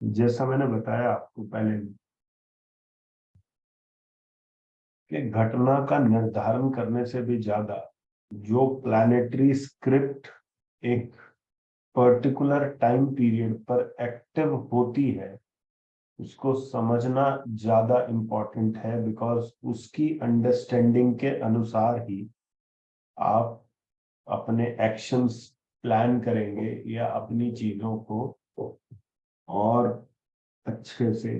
जैसा मैंने बताया आपको पहले कि घटना का निर्धारण करने से भी ज्यादा जो प्लानिटरी स्क्रिप्ट एक पर्टिकुलर टाइम पीरियड पर एक्टिव होती है उसको समझना ज्यादा इम्पोर्टेंट है, बिकॉज उसकी अंडरस्टैंडिंग के अनुसार ही आप अपने एक्शंस प्लान करेंगे या अपनी चीजों को और अच्छे से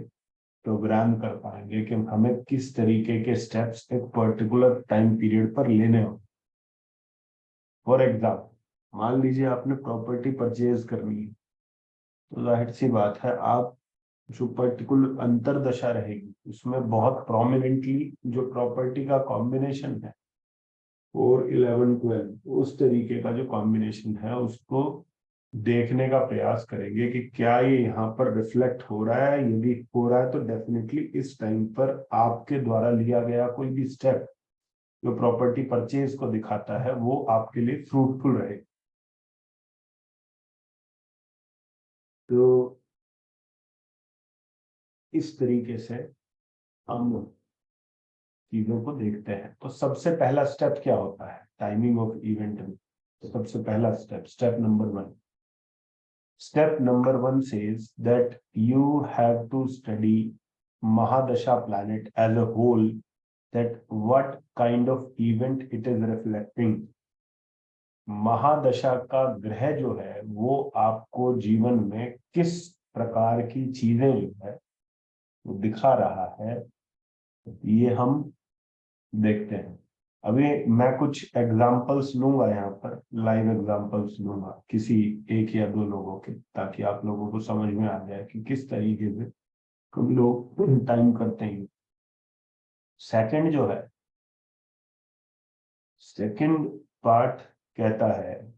प्रोग्राम कर पाएंगे कि हमें किस तरीके के स्टेप्स एक पर्टिकुलर टाइम पीरियड पर लेने हो। फॉर एग्जाम्पल, मान लीजिए आपने प्रॉपर्टी परचेज करनी है, तो जाहिर सी बात है आप जो पर्टिकुलर अंतरदशा रहेगी उसमें बहुत प्रोमिनेंटली जो प्रॉपर्टी का कॉम्बिनेशन है 4, 11, 12, उस तरीके का जो कॉम्बिनेशन है उसको देखने का प्रयास करेंगे कि क्या ये यहाँ पर रिफ्लेक्ट हो रहा है। यदि हो रहा है तो डेफिनेटली इस टाइम पर आपके द्वारा लिया गया कोई भी स्टेप जो प्रॉपर्टी परचेज को दिखाता है वो आपके लिए फ्रूटफुल रहे। तो इस तरीके से हम चीजों को देखते हैं। तो सबसे पहला स्टेप क्या होता है टाइमिंग ऑफ इवेंट में? तो सबसे पहला step, step number 1 says that you have to study Mahadasha planet as a whole, that what kind of event it is reflecting। महादशा का ग्रह जो है वो आपको जीवन में किस प्रकार की चीजें जो है वो दिखा रहा है, ये हम देखते हैं। अभी मैं कुछ एग्जाम्पल्स लूंगा, यहाँ पर लाइव एग्जाम्पल्स लूंगा किसी एक या दो लोगों के, ताकि आप लोगों को समझ में आ जाए कि किस तरीके से हम लोग टाइम करते हैं। सेकंड जो है, सेकंड पार्ट कहता है,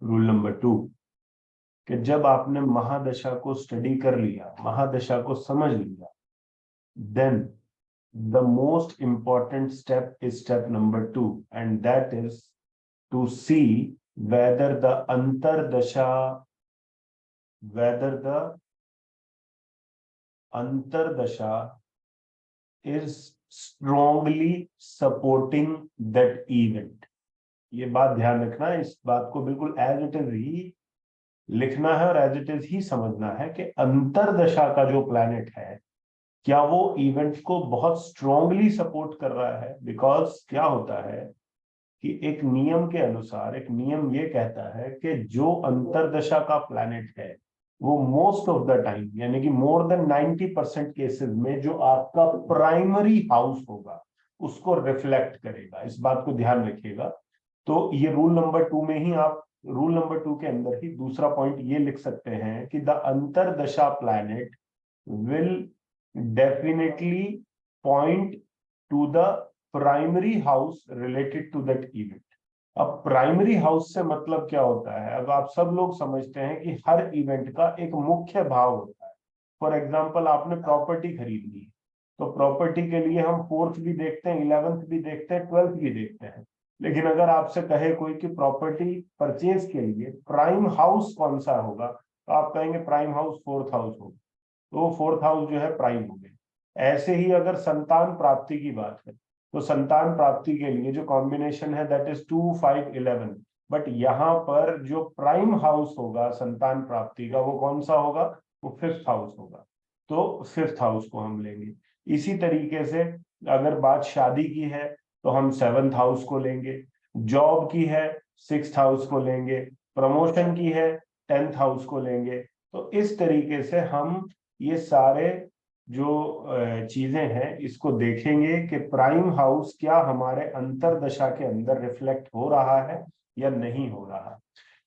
रूल नंबर 2, कि जब आपने महादशा को स्टडी कर लिया, महादशा को समझ लिया, then the most important step is step number 2, and that is to see whether the antardasha, whether the antardasha is strongly supporting that event। ये बात ध्यान रखना, इस बात को बिल्कुल एज इट इज ही लिखना है और एज इट इज ही समझना है कि अंतरदशा का जो प्लैनेट है क्या वो इवेंट को बहुत स्ट्रांगली सपोर्ट कर रहा है। बिकॉज क्या होता है कि एक नियम के अनुसार, एक नियम ये कहता है कि जो अंतरदशा का प्लैनेट है वो मोस्ट ऑफ द टाइम, यानी कि मोर देन 90% केसेस में जो आपका प्राइमरी हाउस होगा उसको रिफ्लेक्ट करेगा। इस बात को ध्यान रखिएगा। तो ये रूल नंबर 2 में ही आप, रूल नंबर 2 के अंदर ही दूसरा पॉइंट ये लिख सकते हैं कि the antardasha planet will definitely point to the primary house related to that event. अब प्राइमरी हाउस से मतलब क्या होता है? अब आप सब लोग समझते हैं कि हर इवेंट का एक मुख्य भाव होता है। फॉर एग्जाम्पल, आपने प्रॉपर्टी खरीद ली, तो प्रॉपर्टी के लिए हम 4th भी देखते हैं, 11th भी देखते हैं, 12th भी देखते हैं। लेकिन अगर आपसे कहे कोई कि प्रॉपर्टी परचेज के लिए प्राइम हाउस कौन सा होगा, तो आप कहेंगे प्राइम हाउस 4th हाउस होगा, तो वो 4th हाउस जो है प्राइम हो गया। ऐसे ही अगर संतान प्राप्ति की बात है, तो संतान प्राप्ति के लिए जो कॉम्बिनेशन है दैट इज 2, 5, 11। बट यहाँ पर जो प्राइम हाउस होगा संतान प्राप्ति का वो कौन सा होगा? वो 5th हाउस होगा। तो 5th हाउस को हम लेंगे। इसी तरीके से अगर बात शादी की है तो हम 7th हाउस को लेंगे, जॉब की है 6th हाउस को लेंगे, प्रमोशन की है 10th हाउस को लेंगे। तो इस तरीके से हम ये सारे जो चीजें हैं इसको देखेंगे कि प्राइम हाउस क्या हमारे अंतरदशा के अंदर रिफ्लेक्ट हो रहा है या नहीं हो रहा है।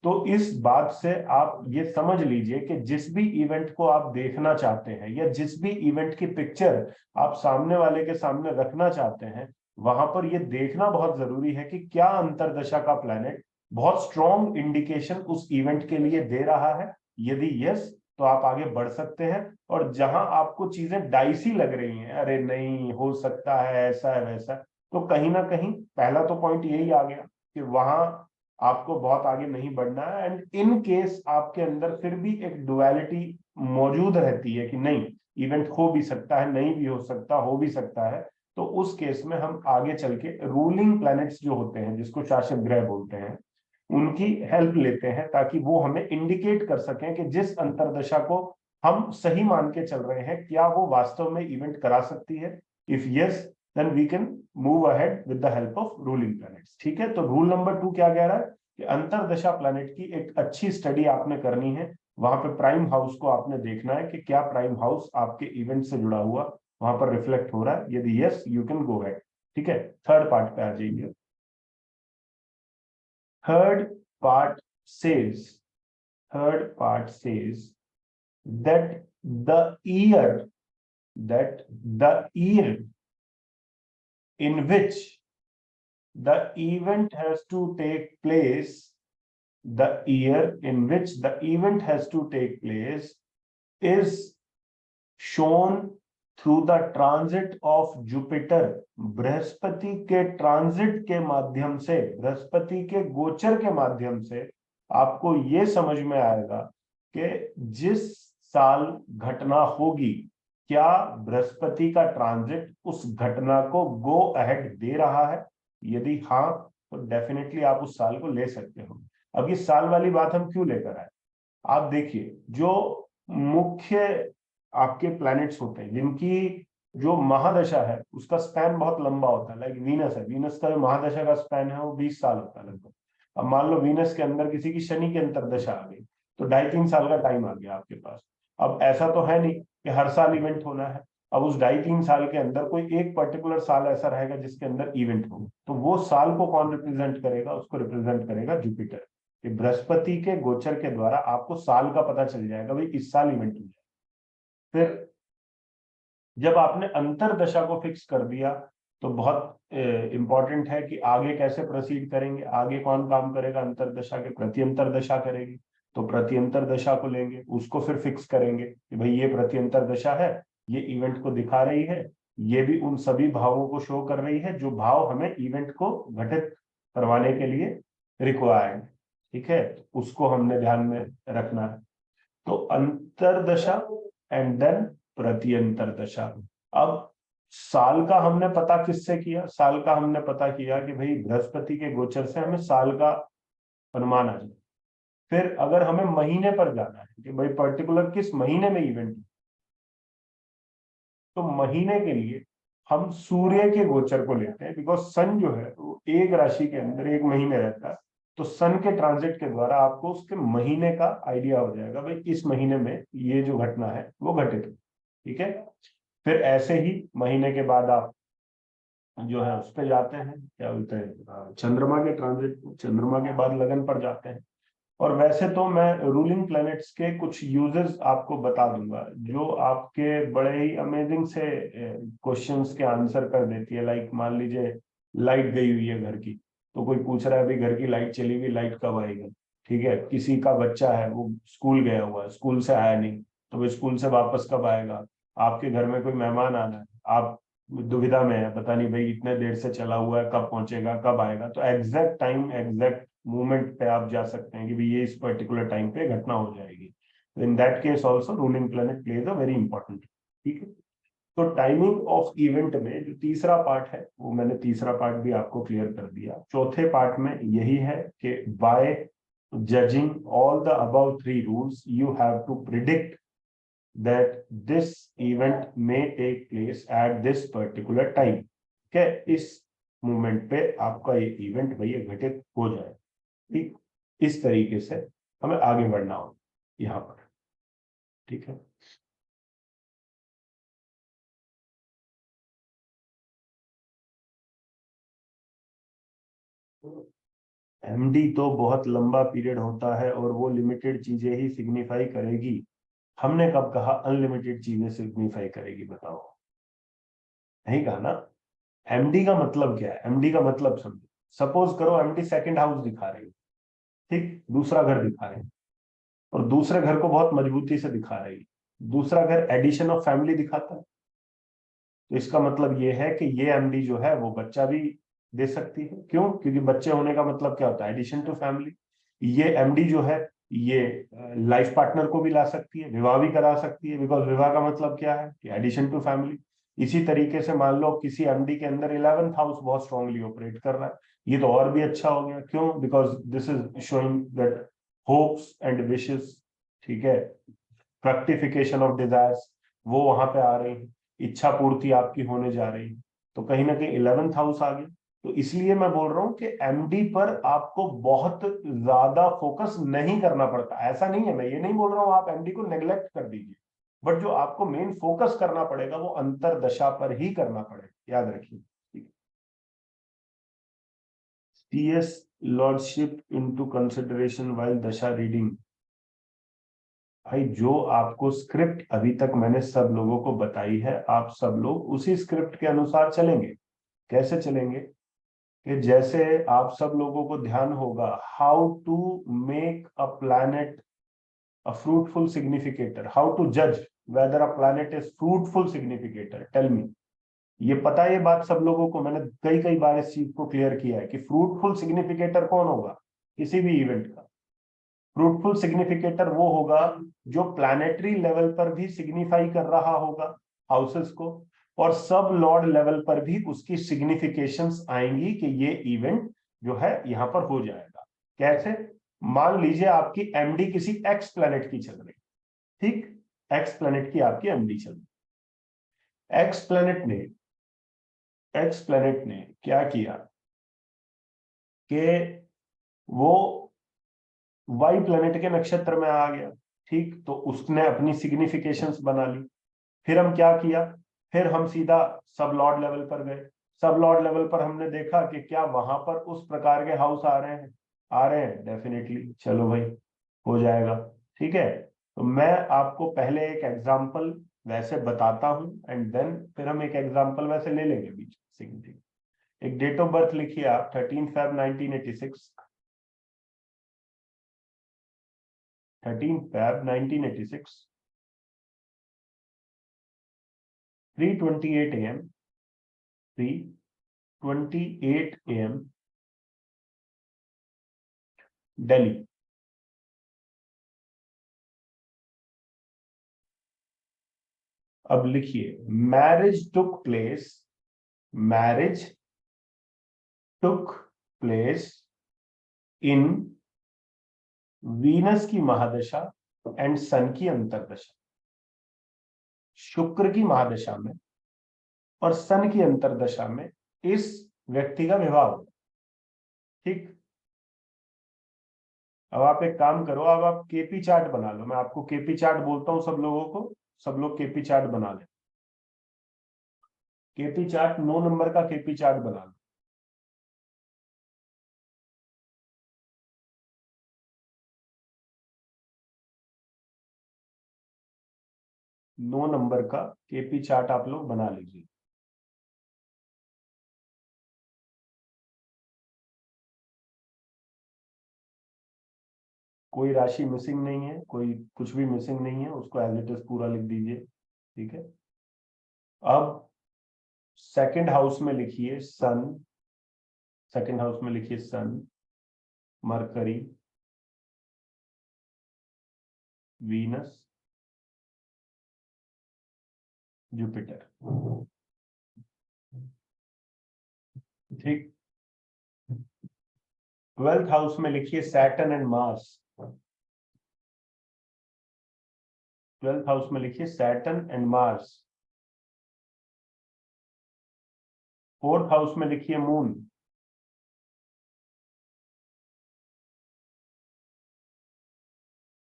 तो इस बात से आप ये समझ लीजिए कि जिस भी इवेंट को आप देखना चाहते हैं या जिस भी इवेंट की पिक्चर आप सामने वाले के सामने रखना चाहते हैं, वहां पर ये देखना बहुत जरूरी है कि क्या अंतरदशा का प्लैनेट बहुत स्ट्रॉन्ग इंडिकेशन उस इवेंट के लिए दे रहा है। यदि यस, तो आप आगे बढ़ सकते हैं। और जहां आपको चीजें डाइसी लग रही हैं, अरे नहीं हो सकता है ऐसा है वैसा, तो कहीं ना कहीं पहला तो पॉइंट यही आ गया कि वहां आपको बहुत आगे नहीं बढ़ना है। एंड इन केस आपके अंदर फिर भी एक डुअलिटी मौजूद रहती है कि नहीं, इवेंट हो भी सकता है, नहीं भी हो सकता, हो भी सकता है, तो उस केस में हम आगे चल के रूलिंग प्लैनेट्स जो होते हैं, जिसको शासक ग्रह बोलते हैं, उनकी हेल्प लेते हैं ताकि वो हमें इंडिकेट कर सकें कि जिस अंतरदशा को हम सही मान के चल रहे हैं, क्या वो वास्तव में इवेंट करा सकती है। If yes, then we can move ahead with the help of ruling planets. ठीक है, तो रूल नंबर 2 क्या कह रहा है कि अंतरदशा प्लैनेट की एक अच्छी स्टडी आपने करनी है। वहां पे प्राइम हाउस को आपने देखना है कि क्या प्राइम हाउस आपके इवेंट से जुड़ा हुआ वहां पर रिफ्लेक्ट हो रहा है। यदि yes, you can go ahead. ठीक है, थर्ड पार्ट पे आ जाइए। Third part says third part says that the year in which the event has to take place, the year in which the event has to take place is shown through the transit of Jupiter. Brihaspati के transit के माध्यम से, बृहस्पति के गोचर के माध्यम से आपको ये समझ में आएगा कि जिस साल घटना होगी, क्या बृहस्पति का ट्रांजिट उस घटना को गो अहेड दे रहा है। यदि हाँ, तो डेफिनेटली आप उस साल को ले सकते हो। अब ये साल वाली बात हम क्यों लेकर आए, आप देखिए, जो मुख्य आपके प्लैनेट्स होते हैं जिनकी जो महादशा है उसका स्पैन बहुत लंबा होता है, लाइक वीनस है, वीनस का जो महादशा का स्पैन है वो 20 साल होता है लगभग। अब मान लो वीनस के अंदर किसी की शनि की अंतरदशा आ गई, तो 2.5-3 साल का टाइम आ गया आपके पास। अब ऐसा तो है नहीं कि हर साल इवेंट होना है। अब उस 2.5-3 साल के अंदर कोई एक पर्टिकुलर साल ऐसा रहेगा जिसके अंदर इवेंट हो, तो वो साल को कौन रिप्रेजेंट करेगा, उसको रिप्रेजेंट करेगा जुपिटर। बृहस्पति के गोचर के द्वारा आपको साल का पता चल जाएगा, भाई इस साल इवेंट हो जाएगा। फिर जब आपने अंतरदशा को फिक्स कर दिया, तो बहुत इंपॉर्टेंट है कि आगे कैसे प्रोसीड करेंगे, आगे कौन काम करेगा अंतरदशा के, प्रत्यंतर दशा करेगी। तो प्रत्यंतर दशा को लेंगे, उसको फिर फिक्स करेंगे कि भाई ये प्रत्यंतर दशा है, ये इवेंट को दिखा रही है, ये भी उन सभी भावों को शो कर रही है जो भाव हमें इवेंट को घटित करवाने के लिए रिक्वायर्ड। ठीक है, उसको हमने ध्यान में रखना है। तो अंतरदशा एंड देन प्रत्यंतर दशा। अब साल का हमने पता किससे किया, साल का हमने पता किया कि भाई बृहस्पति के गोचर से हमें साल का अनुमान आ जाए। फिर अगर हमें महीने पर जाना है कि भाई पर्टिकुलर किस महीने में इवेंट, तो महीने के लिए हम सूर्य के गोचर को लेते हैं, बिकॉज सन जो है वो एक राशि के अंदर एक महीने रहता है। तो सन के ट्रांजिट के द्वारा आपको उसके महीने का आइडिया हो जाएगा, भाई इस महीने में ये जो घटना है वो घटित है। ठीक है, फिर ऐसे ही महीने के बाद आप जो है उस पे जाते हैं, क्या बोलते हैं, चंद्रमा के ट्रांजिट, चंद्रमा के बाद लगन पर जाते हैं। और वैसे तो मैं रूलिंग प्लैनेट्स के कुछ यूजेस आपको बता दूंगा जो आपके बड़े ही अमेजिंग से क्वेश्चंस के आंसर कर देती है। लाइक मान लीजिए लाइट गई हुई है घर की, तो कोई पूछ रहा है अभी घर की लाइट चली गई, लाइट कब आएगी। ठीक है, किसी का बच्चा है वो स्कूल गया हुआ है, स्कूल से आया नहीं, तो वो स्कूल से वापस कब आएगा। आपके घर में कोई मेहमान आना है, आप दुविधा में है, पता नहीं भाई इतने देर से चला हुआ है, कब पहुंचेगा, कब आएगा। तो एग्जैक्ट टाइम, एग्जैक्ट मूवमेंट पे आप जा सकते हैं कि भाई ये इस पर्टिकुलर टाइम पे घटना हो जाएगी। तो in that case also ruling planet plays a very important. ठीक है, तो टाइमिंग ऑफ इवेंट में जो तीसरा पार्ट है, वो मैंने तीसरा पार्ट भी आपको क्लियर कर दिया। चौथे पार्ट में यही है कि by judging all the above 3 rules you have to predict that this event may take place at this particular time। क्या इस मोमेंट पे आपका ये इवेंट भैया घटित हो जाए। ठीक, इस तरीके से हमें आगे बढ़ना हो यहाँ पर। ठीक है, एमडी तो बहुत लंबा पीरियड होता है और वो लिमिटेड चीजें ही सिग्निफाई करेगी। हमने कब कहा अनलिमिटेड चीजें सिग्निफाई करेगी, बताओ। नहीं कहा ना। एमडी का मतलब क्या है, एमडी का मतलब समझो। सपोज करो एमडी सेकंड हाउस दिखा रही है, ठीक, दूसरा घर दिखा रही है, और दूसरे घर को बहुत मजबूती से दिखा रही है। दूसरा घर एडिशन ऑफ फैमिली दिखाता है, तो इसका मतलब ये है कि ये एमडी जो है वो बच्चा भी दे सकती है। क्यों? क्योंकि बच्चे होने का मतलब क्या होता है? Addition to family. ये एमडी जो है ये लाइफ पार्टनर को भी ला सकती है, विवाह भी करा सकती है, बिकॉज विवाह का मतलब क्या है? कि एडिशन टू फैमिली। इसी तरीके से मान लो किसी एमडी के अंदर 11th हाउस बहुत स्ट्रांगली ऑपरेट कर रहा है, ये तो और भी अच्छा हो गया। क्यों? Because this is showing that hopes and wishes, ठीक है, फ्रक्टिफिकेशन ऑफ डिजायर्स, वो वहां पे आ रही है, इच्छा पूर्ति आपकी होने जा रही है। तो कहीं ना कहीं 11th हाउस आ गया। तो इसलिए मैं बोल रहा हूं कि एमडी पर आपको बहुत ज्यादा फोकस नहीं करना पड़ता। ऐसा नहीं है, मैं ये नहीं बोल रहा हूं आप एमडी को नेग्लेक्ट कर दीजिए, बट जो आपको मेन फोकस करना पड़ेगा वो अंतरदशा पर ही करना पड़ेगा, याद रखिए। CS lordship into consideration while दशा रीडिंग। भाई जो आपको स्क्रिप्ट अभी तक मैंने सब लोगों को बताई है, आप सब लोग उसी स्क्रिप्ट के अनुसार चलेंगे। कैसे चलेंगे? कि जैसे आप सब लोगों को ध्यान होगा, how to make a planet a fruitful significator, how to जज whether a planet is fruitful significator, tell me. ये पता है, ये बात सब लोगों को, मैंने कई कई बार इस चीज को क्लियर किया है कि फ्रूटफुल सिग्निफिकेटर कौन होगा किसी भी इवेंट का। फ्रूटफुल सिग्निफिकेटर वो होगा जो प्लैनेटरी लेवल पर भी सिग्निफाई कर रहा होगा हाउसेस को, और सब लॉर्ड लेवल पर भी उसकी सिग्निफिकेशंस आएंगी कि ये इवेंट जो है यहां पर हो जाएगा। कैसे? मान लीजिए आपकी एमडी किसी एक्स प्लैनेट की चल रही, ठीक, एक्स प्लैनेट की आपकी एमडी चल रही। एक्स प्लैनेट ने क्या किया कि वो वाई प्लैनेट के नक्षत्र में आ गया, ठीक, तो उसने अपनी सिग्निफिकेशंस बना ली। फिर हम क्या किया? फिर हम सीधा सब लॉर्ड लेवल पर गए। सब लॉर्ड लेवल पर हमने देखा कि क्या वहां पर उस प्रकार के हाउस आ रहे हैं? आ रहे हैं, डेफिनेटली, चलो भाई, हो जाएगा। ठीक है, तो मैं आपको पहले एक एग्जाम्पल वैसे बताता हूं, एंड देन फिर हम एक एग्जाम्पल वैसे ले लेंगे बीच में। एक डेट ऑफ बर्थ लिखिए आप, 13 Feb 1986। 13 Feb 1986, 3:28 AM, 3:28 AM, Delhi. अब लिखिए, marriage took place in Venus की महादशा एंड सन की अंतरदशा। शुक्र की महादशा में और सन की अंतरदशा में इस व्यक्ति का विवाह होगा, ठीक। अब आप एक काम करो, अब आप केपी चार्ट बना लो, मैं आपको केपी चार्ट बोलता हूं सब लोगों को, सब लोग केपी चार्ट बना ले। केपी चार्ट 9 नंबर का केपी चार्ट बना लो। 9 नंबर का केपी चार्ट आप लोग बना लीजिए। कोई राशि मिसिंग नहीं है, कोई कुछ भी मिसिंग नहीं है, उसको एज इट इज पूरा लिख दीजिए, ठीक है। अब सेकंड हाउस में लिखिए सन, सेकंड हाउस में लिखिए सन, मरकरी, वीनस, जुपिटर, ठीक। 12th हाउस में लिखिए Saturn and Mars, 12th house में लिखिए Saturn and Mars. 4th house में लिखिए मून,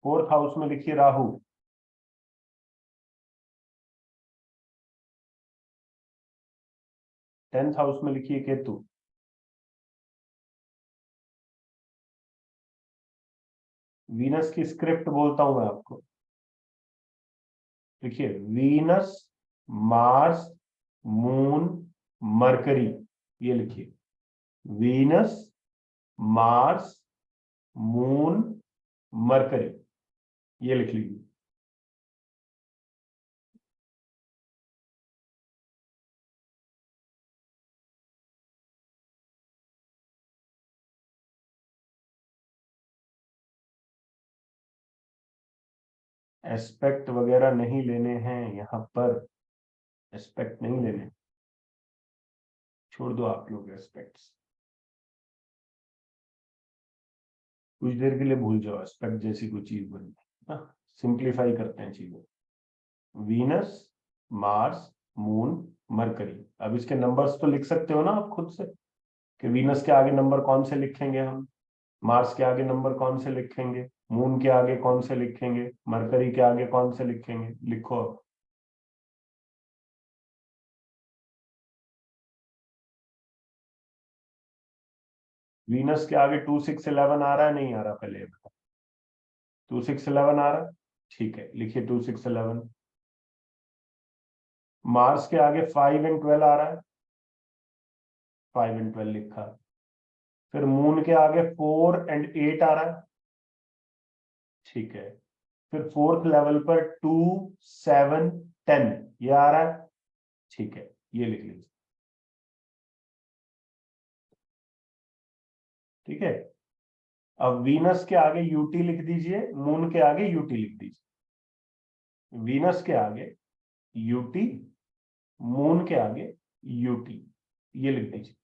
4th हाउस में लिखिए राहु, 10th हाउस में लिखिए केतु। वीनस की स्क्रिप्ट बोलता हूं मैं आपको, देखिए, वीनस, मार्स, मून, मरकरी, ये लिखिए, वीनस, मार्स, मून, मरकरी, ये लिख लीजिए। एस्पेक्ट वगैरह नहीं लेने हैं यहाँ पर, एस्पेक्ट नहीं लेने, छोड़ दो आप लोग एस्पेक्ट्स, कुछ देर के लिए भूल जाओ एस्पेक्ट जैसी कोई चीज बनी ना, सिंप्लीफाई करते हैं चीजों। Venus, Mars, moon, mercury. अब इसके नंबर्स तो लिख सकते हो ना आप खुद से, कि वीनस के आगे नंबर कौन से लिखेंगे हम, मार्स के आगे नंबर कौन से लिखेंगे, मून के आगे कौन से लिखेंगे, मरकरी के आगे कौन से लिखेंगे, लिखो। वीनस के आगे 2 6 11 आ रहा है, नहीं आ रहा, पहले 2 6 11 आ रहा है, ठीक है, लिखिए 2 6 11। मार्स के आगे 5 एंड 12 आ रहा है, 5 एंड 12 लिखा। फिर मून के आगे 4 एंड 8 आ रहा है, ठीक है। फिर फोर्थ लेवल पर 2 7 10 ये आ रहा है, ठीक है, ये लिख लीजिए, ठीक है। अब वीनस के आगे यूटी लिख दीजिए, मून के आगे यूटी लिख दीजिए। वीनस के आगे यूटी, मून के आगे यूटी, ये लिख दीजिए,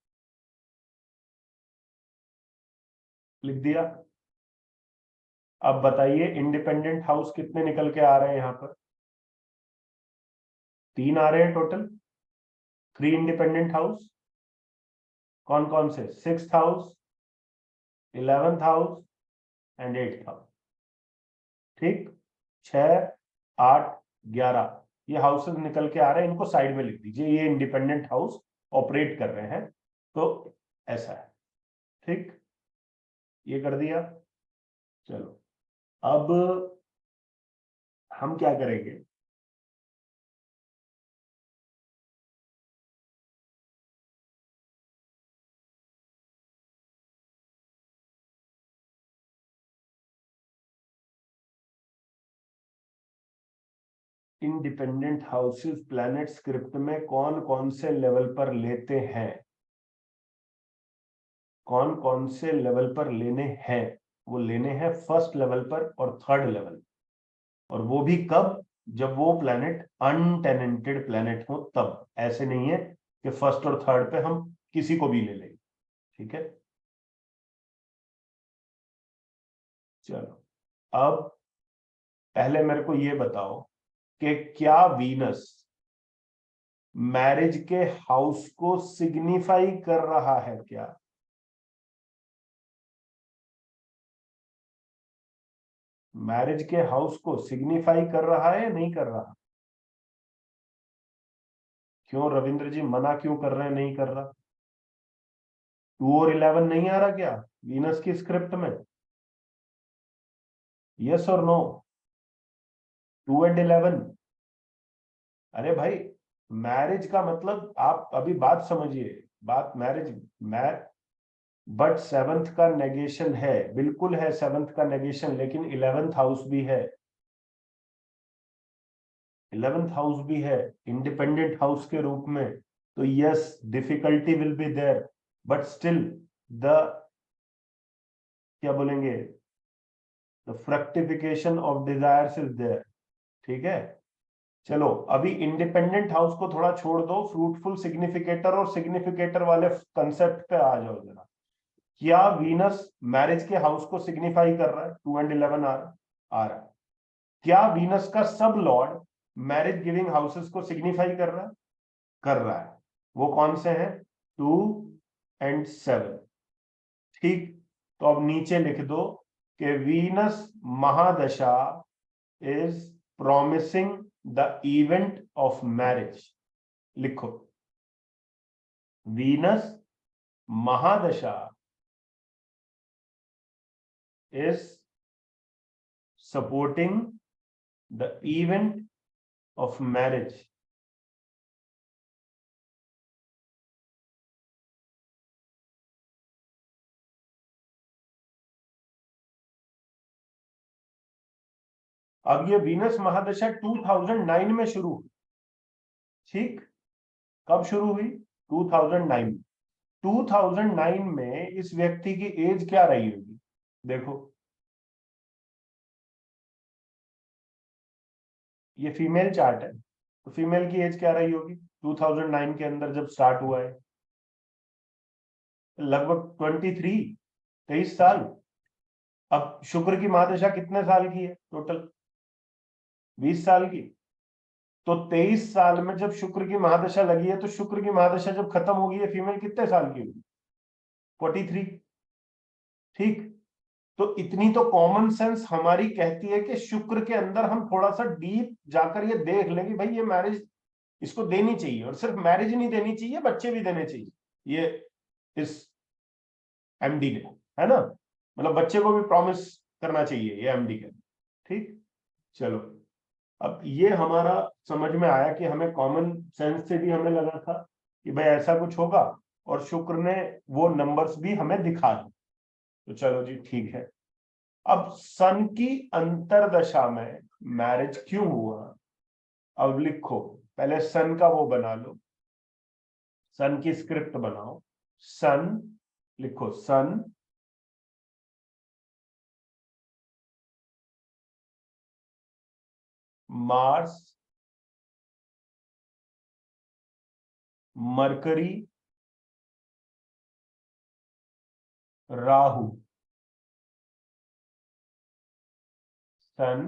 लिख दिया। अब बताइए इंडिपेंडेंट हाउस कितने निकल के आ रहे हैं यहां पर, 3 आ रहे हैं टोटल, 3 इंडिपेंडेंट हाउस। कौन कौन से, 6th house, 11th house and 8th house, ठीक। 6 8 11 ये हाउसेस निकल के आ रहे हैं, इनको साइड में लिख दीजिए, ये इंडिपेंडेंट हाउस ऑपरेट कर रहे हैं, तो ऐसा है, ठीक, ये कर दिया। चलो अब हम क्या करेंगे, इंडिपेंडेंट हाउसेस प्लैनेट स्क्रिप्ट में कौन कौन से लेवल पर लेते हैं, कौन कौन से लेवल पर लेने हैं, वो लेने हैं फर्स्ट लेवल पर और थर्ड लेवल, और वो भी कब, जब वो प्लैनेट अनटेनेंटेड प्लैनेट हो तब, ऐसे नहीं है कि फर्स्ट और थर्ड पे हम किसी को भी ले लेंगे, ठीक है। चलो अब पहले मेरे को ये बताओ कि क्या वीनस मैरिज के हाउस को सिग्निफाई कर रहा है क्या, मैरिज के हाउस को सिग्निफाई कर रहा है या नहीं कर रहा, क्यों रविंद्र जी मना क्यों कर रहे हैं, नहीं कर रहा, 2 और 11 नहीं आ रहा क्या वीनस की स्क्रिप्ट में, यस और नो, 2 एंड 11। अरे भाई मैरिज का मतलब, आप अभी बात समझिए, बात मैरिज, मै बट 7th का नेगेशन है, बिल्कुल है 7th का नेगेशन, लेकिन 11th हाउस भी है, 11th हाउस भी है इंडिपेंडेंट हाउस के रूप में, तो yes difficulty will be there, but still the, क्या बोलेंगे, the fructification of desires is there, ठीक है। चलो अभी इंडिपेंडेंट हाउस को थोड़ा छोड़ दो, फ्रूटफुल सिग्निफिकेटर और सिग्निफिकेटर वाले कंसेप्ट पे आ जाओ जरा। क्या वीनस मैरिज के हाउस को सिग्निफाई कर रहा है, 2 एंड 11 आ रहा है। क्या वीनस का सब लॉर्ड मैरिज गिविंग हाउसेस को सिग्निफाई कर रहा है, कर रहा है, वो कौन से हैं, 2 एंड 7, ठीक। तो अब नीचे लिख दो कि Venus mahadasha is promising the event of marriage, लिखो, Venus mahadasha is supporting the event of marriage। अब ये वीनस महादशा 2009 में शुरू हुई, ठीक, कब शुरू हुई, 2009। 2009 में इस व्यक्ति की एज क्या रही होगी, देखो, ये फीमेल चार्ट है, तो फीमेल की एज क्या रही होगी 2009 के अंदर जब स्टार्ट हुआ है? लगभग 23 साल। अब शुक्र की महादशा कितने साल की है टोटल? 20 साल की। तो 23 साल में जब शुक्र की महादशा लगी है, तो शुक्र की महादशा जब खत्म होगी है फीमेल कितने साल की होगी? 43। ठीक। तो इतनी तो कॉमन सेंस हमारी कहती है कि शुक्र के अंदर हम थोड़ा सा डीप जाकर ये देख लें कि भाई ये मैरिज इसको देनी चाहिए, और सिर्फ मैरिज नहीं देनी चाहिए, बच्चे भी देने चाहिए ये इस एमडी ने, है ना? मतलब बच्चे को भी प्रॉमिस करना चाहिए ये एमडी के। ठीक। चलो, अब ये हमारा समझ में आया कि हमें कॉमन सेंस से भी हमें लगा था कि भाई ऐसा कुछ होगा, और शुक्र ने वो नंबर्स भी हमें दिखा दी। तो चलो जी ठीक है। अब सन की अंतरदशा में मैरिज क्यों हुआ? अब लिखो, पहले सन का वो बना लो, सन की स्क्रिप्ट बनाओ। सन लिखो, सन मार्स मरकरी राहु। सन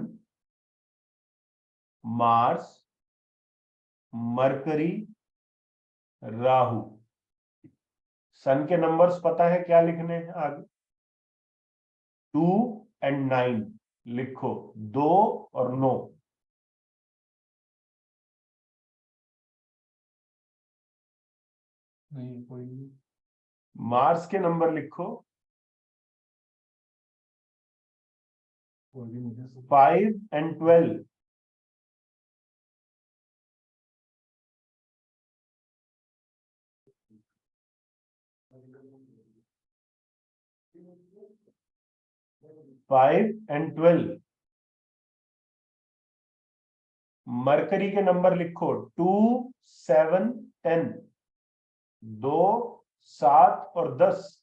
मार्स मरकरी राहु। सन के नंबर्स पता है क्या लिखने हैं आगे? 2 और 9 लिखो, 2 और 9। नहीं कोई नहीं। मार्स के नंबर लिखो, कोई भी मुझे 5 और 12। 5 और 12। मरकरी के नंबर लिखो, 2, 7, 10। 2, 7 और 10।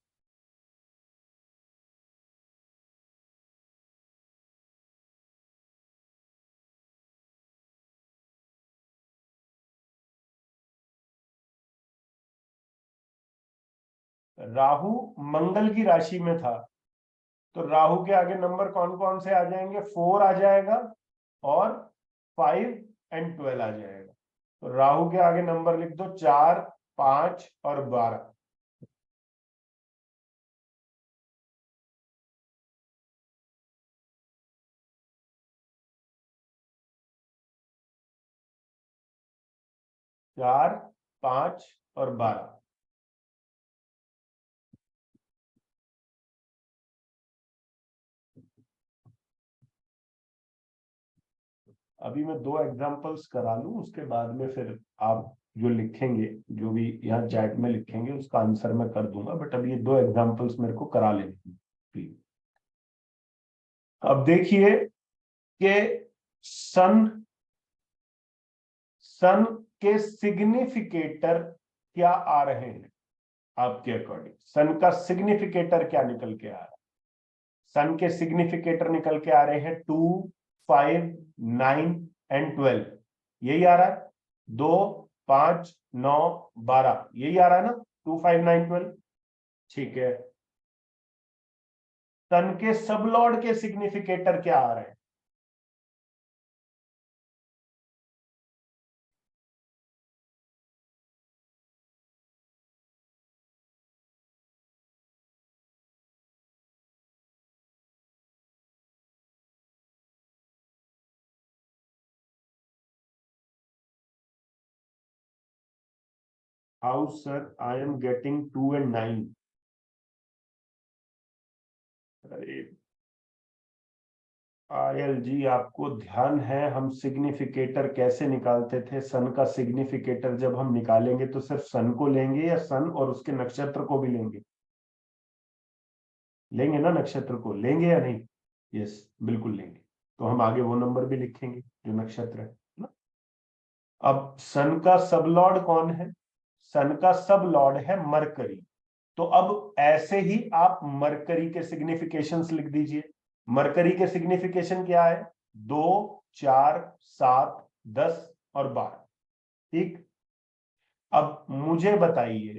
राहु मंगल की राशि में था, तो राहु के आगे नंबर कौन कौन से आ जाएंगे? 4 आ जाएगा, और 5 और 12 आ जाएगा। तो राहु के आगे नंबर लिख दो, 4, 5 और 12। 4, 5 और 12। अभी मैं 2 एग्जांपल्स करा लूं, उसके बाद में फिर आप जो लिखेंगे, जो भी यहाँ चैट में लिखेंगे उसका आंसर मैं कर दूंगा, बट अभी ये 2 एग्जांपल्स मेरे को करा लेने प्लीज। अब देखिए कि सन सन के सिग्निफिकेटर क्या आ रहे हैं आपके अकॉर्डिंग? सन का सिग्निफिकेटर क्या निकल के आ रहा है? सन के सिग्निफिकेटर निकल के आ रहे हैं 2, 5, 9 और 12। यही आ रहा है, 2, 5, 9, 12, यही आ रहा है ना, 2, 5, 9, 12। ठीक है। सन के सब लॉर्ड के सिग्निफिकेटर क्या आ रहे हैं? How sir I am getting 2 और 9? अरे आयल जी, आपको ध्यान है हम सिग्निफिकेटर कैसे निकालते थे? सन का सिग्निफिकेटर जब हम निकालेंगे तो सिर्फ सन को लेंगे, या सन और उसके नक्षत्र को भी लेंगे? लेंगे ना, नक्षत्र को लेंगे या नहीं? यस, बिल्कुल लेंगे। तो हम आगे वो नंबर भी लिखेंगे जो नक्षत्र है ना। अब सन का सब लॉर्ड कौन है? सन का सब लॉर्ड है मरकरी। तो अब ऐसे ही आप मरकरी के सिग्निफिकेशंस लिख दीजिए। मरकरी के सिग्निफिकेशन क्या है? 2, 4, 7, 10 और 12। ठीक, अब मुझे बताइए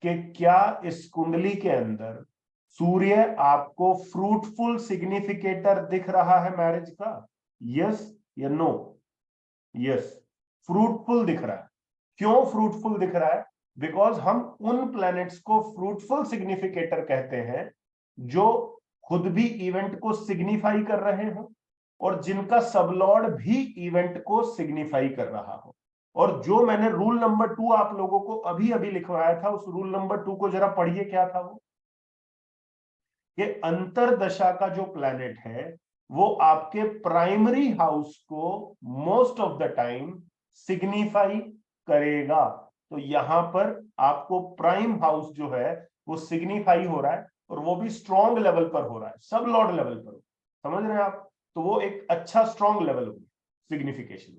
कि क्या इस कुंडली के अंदर सूर्य आपको फ्रूटफुल सिग्निफिकेटर दिख रहा है मैरिज का? यस या नो? यस, फ्रूटफुल दिख रहा है। क्यों फ्रूटफुल दिख रहा है? बिकॉज हम उन प्लैनेट्स को फ्रूटफुल सिग्निफिकेटर कहते हैं जो खुद भी इवेंट को सिग्निफाई कर रहे हो और जिनका सबलॉर्ड भी इवेंट को सिग्निफाई कर रहा हो। और जो मैंने रूल नंबर 2 आप लोगों को अभी अभी लिखवाया था, उस रूल नंबर 2 को जरा पढ़िए, क्या था वो? कि अंतरदशा का जो प्लैनेट है वो आपके प्राइमरी हाउस को most of the time signify करेगा। तो यहां पर आपको प्राइम हाउस जो है वो सिग्निफाई हो रहा है और वो भी स्ट्रॉन्ग लेवल पर हो रहा है, सब लॉर्ड लेवल पर। समझ रहे हैं आप? तो वो एक अच्छा स्ट्रॉन्ग लेवल हो सिग्निफिकेशन।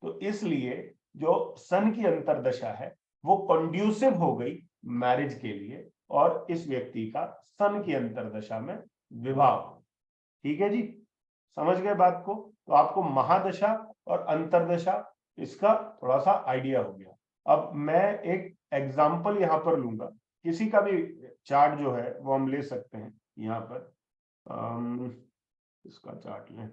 तो इसलिए जो सन की अंतरदशा है वो कंड्यूसिव हो गई मैरिज के लिए और इस व्यक्ति का सन की अंतरदशा में विवाह हो। ठीक है जी, समझ गए बात को? तो आपको महादशा और अंतरदशा इसका थोड़ा सा आइडिया हो गया। अब मैं एक एग्जाम्पल यहां पर लूंगा, किसी का भी चार्ट जो है वो हम ले सकते हैं यहां पर। इसका चार्ट लें,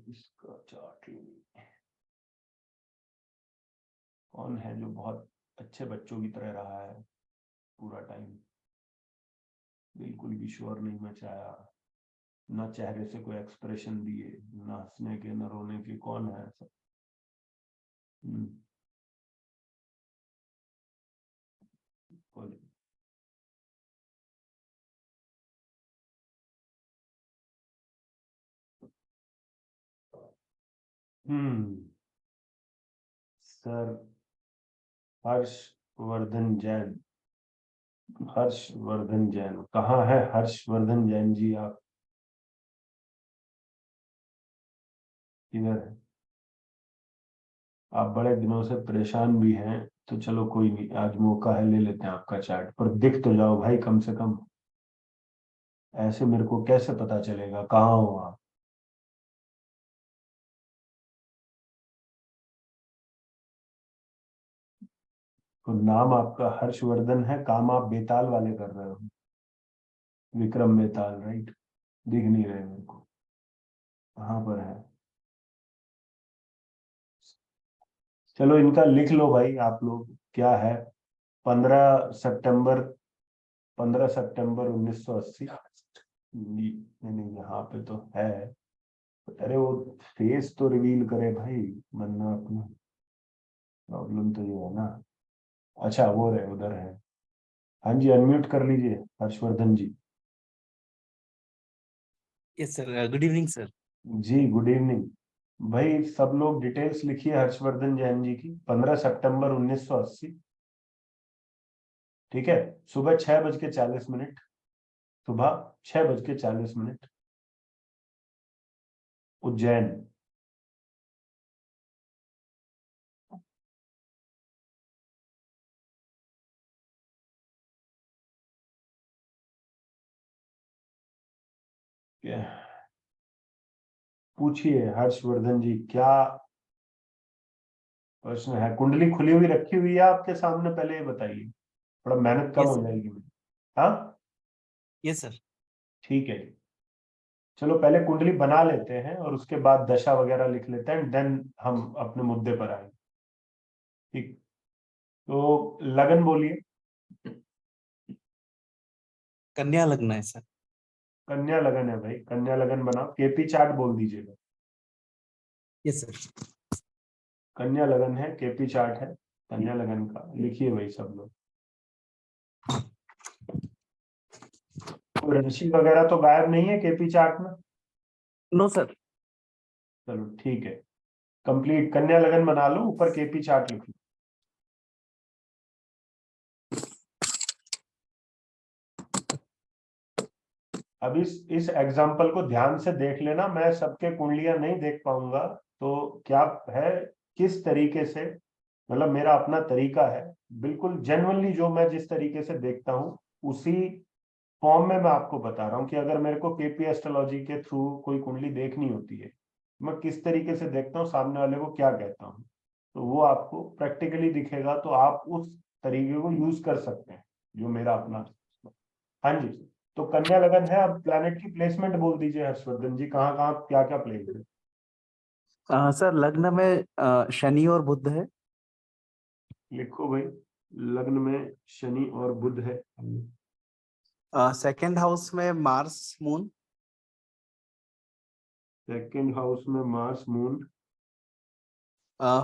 इसका चार्ट लें। कौन है जो बहुत अच्छे बच्चों की तरह रहा है पूरा टाइम, बिल्कुल भी शोर नहीं मचाया, ना चेहरे से कोई एक्सप्रेशन दिए, ना हंसने के ना रोने के? कौन है ऐसा? बोलिए। सर हर्षवर्धन जैन। हर्षवर्धन जैन कहाँ है? हर्षवर्धन जैन जी आप किधर है? आप बड़े दिनों से परेशान भी हैं, तो चलो कोई नहीं, आज मौका है, ले लेते हैं आपका चार्ट, पर दिख तो जाओ भाई कम से कम। ऐसे मेरे को कैसे पता चलेगा कहाँ हो आप? तो नाम आपका हर्षवर्धन है, काम आप बेताल वाले कर रहे हो, विक्रम बेताल, राइट? दिख नहीं रहे मेरे को, कहाँ पर है? चलो इनका लिख लो भाई आप लोग, क्या है? 15 सितंबर, 15 सितंबर 1980। नहीं नहीं, यहाँ पे तो है। अरे वो फेस तो रिवील करे भाई, बनना अपना। प्रॉब्लम तो ये है ना। अच्छा वो रहे, उधर है। हाँ जी, अनम्यूट कर लीजिए Harshvardhan ji. Yes sir, good evening sir. जी गुड इवनिंग। भाई सब लोग डिटेल्स लिखिए हर्षवर्धन जैन जी की। 15 सितंबर 1980, ठीक है? सुबह 6:40, सुबह 6:40, उज्जैन। पूछिए हर्षवर्धन जी, क्या प्रश्न है? कुंडली खुली हुई रखी हुई है आपके सामने? पहले ये बताइए, थोड़ा मेहनत कम यस हो सर। जाएगी मेरी। हाँ यस सर। ठीक है जी। चलो पहले कुंडली बना लेते हैं और उसके बाद दशा वगैरह लिख लेते हैं, देन हम अपने मुद्दे पर आएंगे। ठीक, तो लगन बोलिए। कन्या लग्न है सर। कन्या लगन है भाई, कन्या लगन बनाओ, केपी चार्ट बोल दीजिएगा। Yes sir. कन्या लगन है, केपी चार्ट है कन्या लगन का, लिखिए भाई सब लोग। कोई राशि वगैरह तो गायब नहीं है केपी चार्ट में? No sir. चलो ठीक है, कंप्लीट कन्या लगन बना लो, ऊपर केपी चार्ट लिख लो। अब इस एग्जाम्पल को ध्यान से देख लेना, मैं सबके कुंडलियां नहीं देख पाऊंगा, तो क्या है, किस तरीके से, मतलब मेरा अपना तरीका है, बिल्कुल जेन्युइनली जो मैं जिस तरीके से देखता हूं उसी फॉर्म में मैं आपको बता रहा हूँ कि अगर मेरे को केपी एस्ट्रोलॉजी के थ्रू कोई कुंडली देखनी होती है, मैं किस तरीके से देखता हूँ, सामने वाले को क्या कहता हूँ, तो वो आपको प्रैक्टिकली दिखेगा, तो आप उस तरीके को यूज कर सकते हैं, जो मेरा अपना। हाँ जी, तो कन्या लगन है। अब प्लैनेट की प्लेसमेंट बोल दीजिए हर्षवर्धन जी, कहाँ कहाँ क्या क्या प्लेस है। सर लग्न में शनि और बुध है। लिखो भाई, लग्न में शनि और बुध है। सेकंड हाउस में मार्स मून। सेकंड हाउस में मार्स मून।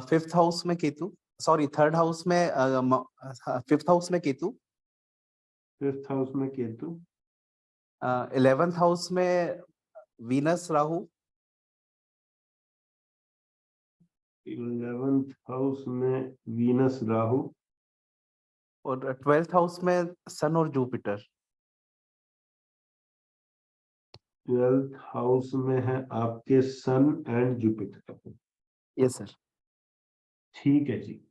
फिफ्थ हाउस में केतु। सॉरी, थर्ड हाउस में फिफ्थ हाउस में केतु। फिफ्थ हाउस में केतु। 11th हाउस में वीनस राहु। 11th हाउस में वीनस राहु। और 12th हाउस में सन और जुपिटर। 12th हाउस में है आपके सन एंड जुपिटर। Yes sir. ठीक है जी।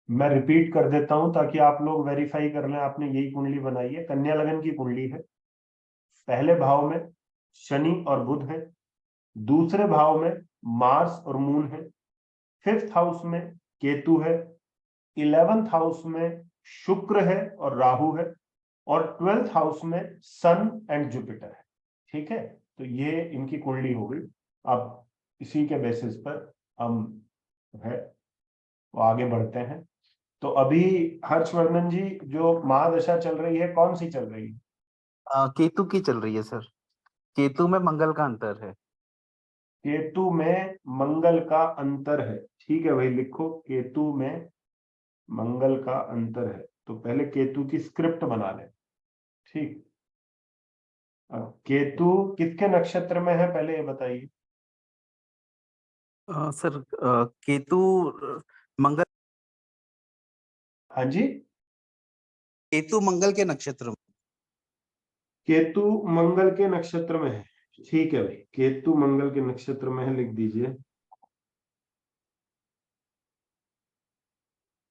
मैं रिपीट कर देता हूं ताकि आप लोग वेरीफाई कर लें, आपने यही कुंडली बनाई है, कन्या लगन की कुंडली है। पहले भाव में शनि और बुध है, दूसरे भाव में मार्स और मून है, फिफ्थ हाउस में केतु है, 11th हाउस में शुक्र है और राहु है, और 12th हाउस में सन एंड जुपिटर है। ठीक है, तो ये इनकी कुंडली हो गई। अब इसी के बेसिस पर हम है वो आगे बढ़ते हैं। तो अभी हर्षवर्धन जी, जो महादशा चल रही है कौन सी चल रही है। केतु की चल रही है सर। केतु में मंगल का अंतर है। केतु में मंगल का अंतर है। ठीक है भाई, लिखो केतु में मंगल का अंतर है। तो पहले केतु की स्क्रिप्ट बना ले। ठीक, अब केतु किसके नक्षत्र में है पहले ये बताइए। सर केतु मंगल। हाँ जी, केतु मंगल के नक्षत्र में। केतु मंगल के नक्षत्र में है। ठीक है भाई, केतु मंगल के नक्षत्र में है, लिख दीजिए।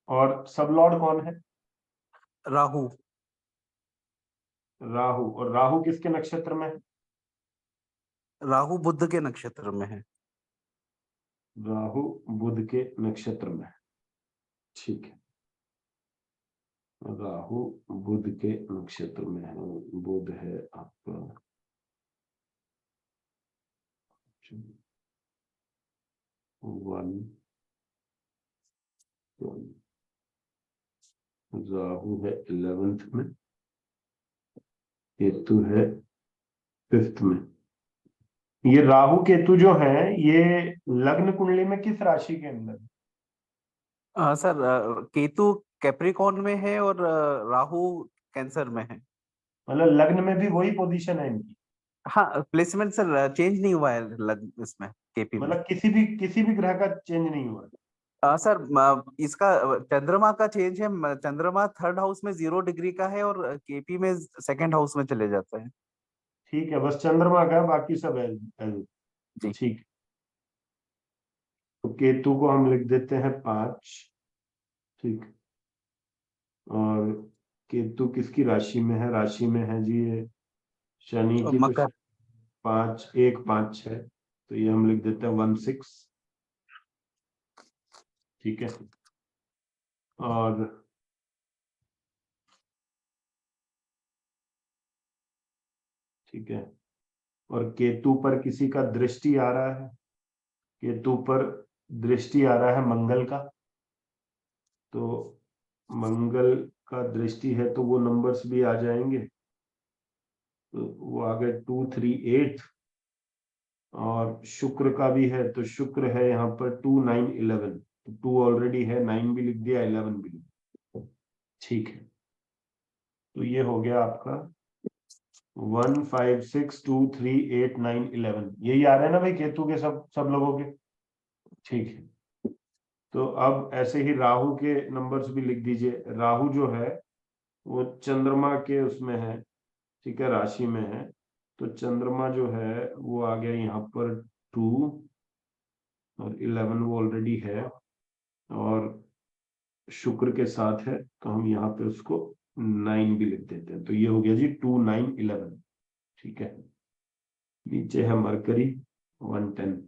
और सब लॉर्ड कौन है। राहु। राहु, और राहु किसके नक्षत्र में है। राहु बुध के नक्षत्र में है। राहु बुध के नक्षत्र में है। ठीक है, राहु बुध के नक्षत्र में है। बुध है आपका 1 राहु है 11th में, केतु है 5th में। ये राहु केतु जो है, ये लग्न कुंडली में किस राशि के अंदर है? सर केतु कैप्रिकॉर्न में है और राहु कैंसर में है। मतलब लग्न में भी वही पोजीशन है इनकी। हाँ, प्लेसमेंट सर चेंज नहीं हुआ है इसमें केपी में। मतलब किसी भी ग्रह का चेंज नहीं हुआ है। सर इसका चंद्रमा का चेंज है। चंद्रमा थर्ड हाउस में 0 डिग्री का है और केपी में सेकंड हाउस में चले जाता है। ठीक है, बस चंद्रमा का है, बाकी सब है। जी। ठीक, तो केतु को हम लिख देते हैं 5। ठीक, और केतु किसकी राशि में है, राशि में है जी ये शनि की, तो मकर। 5 1 5 6, तो ये हम लिख देते हैं 1 6। ठीक है, और ठीक है, और केतु पर किसी का दृष्टि आ रहा है। केतु पर दृष्टि आ रहा है मंगल का, तो मंगल का दृष्टि है तो वो नंबर्स भी आ जाएंगे। तो वो आ गए 2 3 8, और शुक्र का भी है, तो शुक्र है यहाँ पर 2 9 11। तो 2 ऑलरेडी है, 9 भी लिख दिया, 11 भी लिख दिया। ठीक है, तो ये हो गया आपका 1 5 6 2 3 8 9 11। यही आ रहे हैं ना भाई केतु के सब लोगों के। ठीक है, तो अब ऐसे ही राहु के नंबर्स भी लिख दीजिए। राहु जो है वो चंद्रमा के उसमें है, ठीक है, राशि में है। तो चंद्रमा जो है वो आ गया यहाँ पर 2, और 11 वो ऑलरेडी है, और शुक्र के साथ है तो हम यहाँ पे उसको 9 भी लिख देते हैं, तो ये हो गया जी 2 9 11। ठीक है, नीचे है मरकरी 110।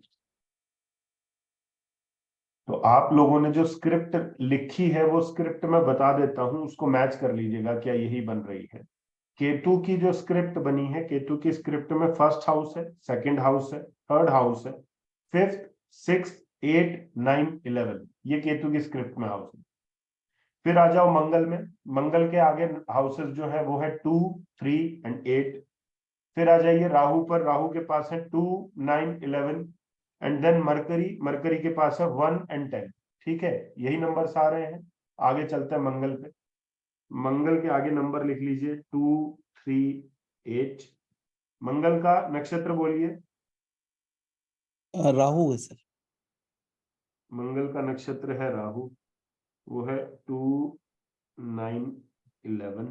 तो आप लोगों ने जो स्क्रिप्ट लिखी है वो स्क्रिप्ट मैं बता देता हूं, उसको मैच कर लीजिएगा क्या यही बन रही है। केतु की जो स्क्रिप्ट बनी है, केतु की स्क्रिप्ट में फर्स्ट हाउस है, सेकंड हाउस है, थर्ड हाउस है, फिफ्थ, सिक्स, 8 9 11, ये केतु की स्क्रिप्ट में हाउस है। फिर आ जाओ मंगल में, मंगल के आगे हाउसेस जो है वो है 2 3 एंड 8। फिर आ जाइए राहु पर, राहु के पास है 2 9 11 एंड देन मरकरी, मरकरी के पास है 1 एंड 10। ठीक है, यही नंबर आ रहे हैं। आगे चलते हैं मंगल पे, मंगल के आगे नंबर लिख लीजिए 2 3 8। मंगल का नक्षत्र बोलिए। राहु है सर। मंगल का नक्षत्र है राहु, वो है 2 9 11।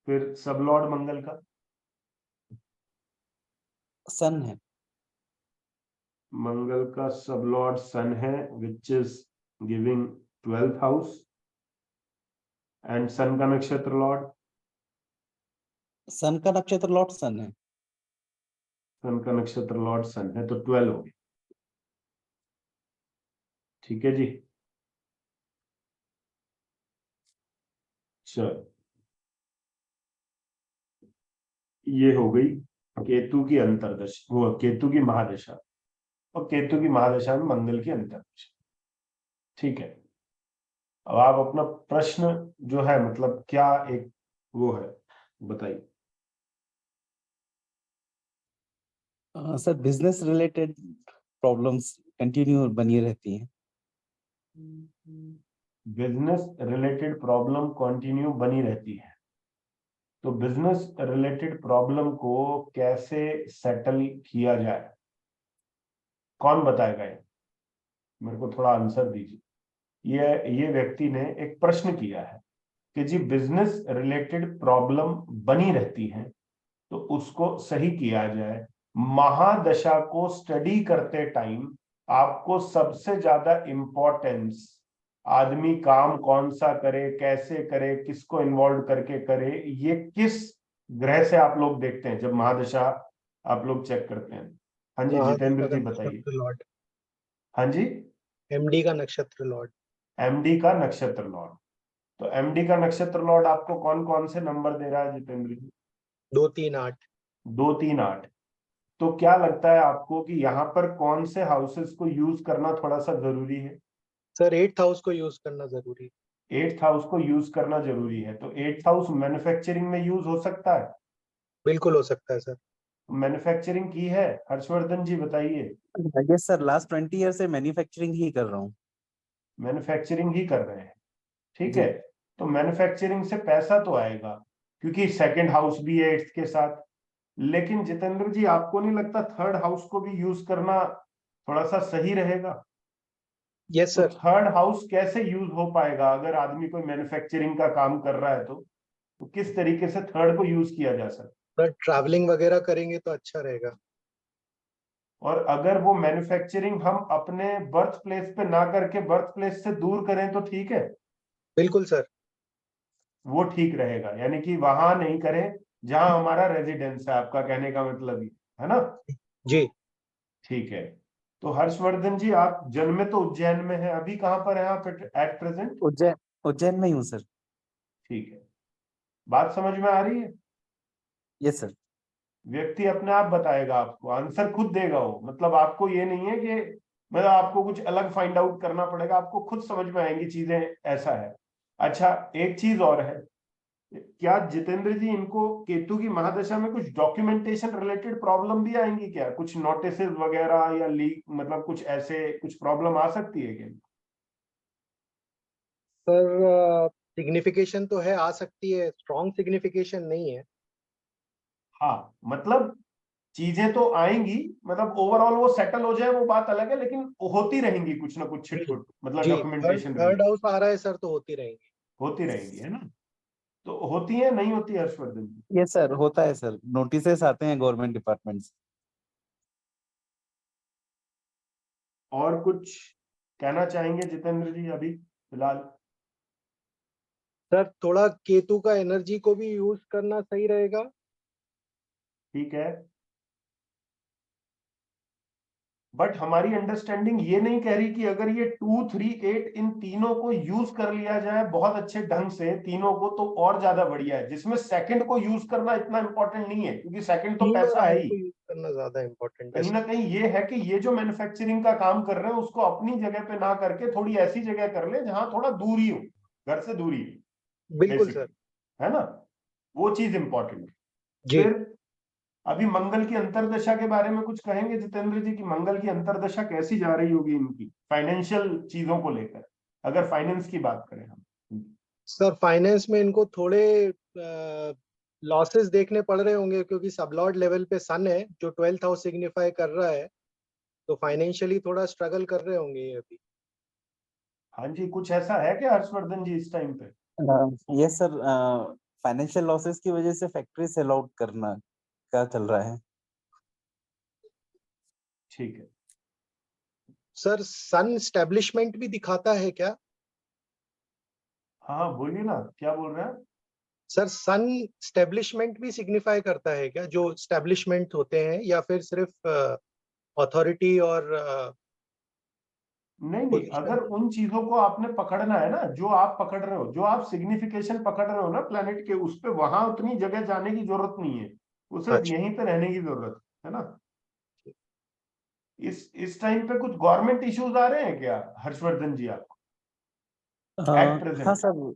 फिर सब लॉर्ड मंगल का, सन है। मंगल का सब लॉर्ड सन है, which is giving 12th house. And Sun का नक्षत्र लॉर्ड, सन का नक्षत्र लॉर्ड सन है। सन का नक्षत्र लॉर्ड सन है, तो 12 हो गया। ठीक है जी, चलो ये हो गई केतु की अंतर्दशा, वो केतु की महादशा, और केतु की महादशा में मंगल की अंतर्दशा। ठीक है, अब आप अपना प्रश्न जो है मतलब क्या एक वो है बताइए। Sir business related problems continue बनी रहती हैं। बिजनेस रिलेटेड प्रॉब्लम कंटिन्यू बनी रहती है, तो बिजनेस रिलेटेड प्रॉब्लम को कैसे सेटल किया जाए, कौन बताएगा ये? मेरे को थोड़ा आंसर दीजिए। ये व्यक्ति ने एक प्रश्न किया है कि जी बिजनेस रिलेटेड प्रॉब्लम बनी रहती है तो उसको सही किया जाए। महादशा को स्टडी करते टाइम आपको सबसे ज्यादा इंपॉर्टेंस आदमी काम कौन सा करे, कैसे करे, किसको इन्वॉल्व करके करे, ये किस ग्रह से आप लोग देखते हैं जब महादशा आप लोग चेक करते हैं। हाँ जी जितेंद्र महादशा का जी बताइए। नक्षत्र लॉर्ड, हाँ जी, एमडी का नक्षत्र लॉर्ड। एमडी का नक्षत्र लॉर्ड, तो एमडी का नक्षत्र लॉर्ड आपको कौन कौन से नंबर दे रहा है जितेंद्र जी? 2 3 8। 2 3 8। तो क्या लगता है आपको कि यहाँ पर कौन से हाउसेस को यूज करना थोड़ा सा जरूरी है? सर 8th हाउस को यूज करना जरूरी है। 8th हाउस को यूज करना जरूरी है, तो 8th हाउस मैन्युफैक्चरिंग में यूज हो सकता है? बिल्कुल हो सकता है सर। मैन्युफैक्चरिंग की है, हर्षवर्धन जी बताइए। यस सर, लास्ट 20 ईयर से मैन्युफैक्चरिंग ही कर रहा हूँ। मैन्युफैक्चरिंग ही कर रहे हैं, ठीक जी। है। तो मैन्युफैक्चरिंग से पैसा तो आएगा क्योंकि सेकंड हाउस भी है 8th के साथ। लेकिन जितेंद्र जी आपको नहीं लगता थर्ड हाउस को भी यूज करना थोड़ा सा सही रहेगा? यस तो सर। थर्ड हाउस कैसे यूज हो पाएगा अगर आदमी कोई मैन्युफैक्चरिंग का काम कर रहा है तो किस तरीके से थर्ड को यूज किया जा सकता? सर ट्रैवलिंग वगैरह करेंगे तो अच्छा रहेगा। और अगर वो मैन्युफैक्चरिंग हम अपने बर्थ प्लेस पे ना करके बर्थ प्लेस से दूर करें तो ठीक है? बिल्कुल सर। वो ठीक रहेगा, यानी कि वहां नहीं करें जहां हमारा रेजिडेंस है, आपका कहने का मतलब ये है ना? जी। ठीक है, तो हर्षवर्धन जी आप जन्मे तो उज्जैन में है, अभी कहाँ पर है आप एट प्रेजेंट? उज्जैन, उज्जैन में ही हूँ सर। ठीक है, बात समझ में आ रही है? Yes sir. व्यक्ति अपने आप बताएगा, आपको आंसर खुद देगा वो, मतलब आपको ये नहीं है कि मतलब आपको कुछ अलग फाइंड आउट करना पड़ेगा, आपको खुद समझ में आएंगी चीजें, ऐसा है। अच्छा एक चीज और है, क्या जितेंद्र जी इनको केतु की महादशा में कुछ डॉक्यूमेंटेशन रिलेटेड प्रॉब्लम भी आएंगी क्या, कुछ नोटिस वगैरह या लीक, मतलब कुछ ऐसे कुछ प्रॉब्लम आ सकती है क्या? सर सिग्निफिकेशन तो है, आ सकती है, स्ट्रॉन्ग सिग्निफिकेशन नहीं है। हाँ मतलब चीजें तो आएंगी, मतलब ओवरऑल वो सेटल हो जाए वो बात अलग है, लेकिन होती रहेंगी कुछ ना कुछ जी। छिटपुट, मतलब जी third documentation third related house आ रहा है सर, तो होती रहेंगी। होती रहेंगी, है ना? तो होती है नहीं होती हर्षवर्धन जी? यस सर, होता है सर, नोटिसेस आते हैं गवर्नमेंट डिपार्टमेंट से। और कुछ कहना चाहेंगे जितेंद्र जी अभी फिलहाल? सर थोड़ा केतु का एनर्जी को भी यूज करना सही रहेगा। ठीक है, बट हमारी अंडरस्टैंडिंग ये नहीं कह रही कि अगर ये 2, 3, 8 इन तीनों को यूज कर लिया जाए बहुत अच्छे ढंग से तीनों को, तो और ज्यादा बढ़िया है, जिसमें सेकंड को यूज करना इतना इंपॉर्टेंट नहीं है, क्योंकि सेकंड तो तीन और पैसा है 8 ही। को यूज करना ज्यादा इम्पोर्टेंट है कहीं सर। ना कहीं ये है कि ये जो मैन्युफैक्चरिंग का काम कर रहे हैं उसको अपनी जगह पे ना करके थोड़ी ऐसी जगह कर ले जहां थोड़ा दूरी हो, घर से दूरी, बिल्कुल सर। बेसिकली, है ना, वो चीज इंपॉर्टेंट है। जी फिर अभी मंगल की अंतर्दशा के बारे में कुछ कहेंगे जितेंद्र जी की मंगल की अंतर्दशा कैसी जा रही होगी इनकी फाइनेंशियल चीजों को लेकर, अगर फाइनेंस की बात करें हम। सर, फाइनेंस में इनको थोड़े लॉसेस देखने पड़ रहे होंगे, क्योंकि सबलॉर्ड लेवल पे सन है जो 12th हाउस सिग्निफाई कर रहा है, तो फाइनेंशियली थोड़ा स्ट्रगल कर रहे होंगे ये अभी। हाँ जी, कुछ ऐसा है क्या हर्षवर्धन जी इस टाइम पे? यस सर, फाइनेंशियल लॉसेस की वजह से फैक्ट्री सेल आउट करना का चल रहा है। ठीक है, सर सन स्टैब्लिशमेंट भी दिखाता है क्या? हाँ बोलिए ना, क्या बोल रहे हैं? सर सन स्टैब्लिशमेंट भी सिग्निफाई करता है क्या, जो स्टैब्लिशमेंट होते हैं, या फिर सिर्फ अथॉरिटी और नहीं नहीं, पोजीशन? अगर उन चीजों को आपने पकड़ना है ना, जो आप पकड़ रहे हो, जो आप सिग्निफिकेशन पकड़ रहे हो ना प्लेनेट के, उस पे वहां उतनी जगह जाने की जरूरत नहीं है, वो सिर्फ अच्छा। यहीं पे रहने की जरूरत है ना। इस टाइम पे कुछ गवर्नमेंट इश्यूज आ रहे हैं क्या हर्षवर्धन जी आपको एट हाँ प्रेजेंट? सर,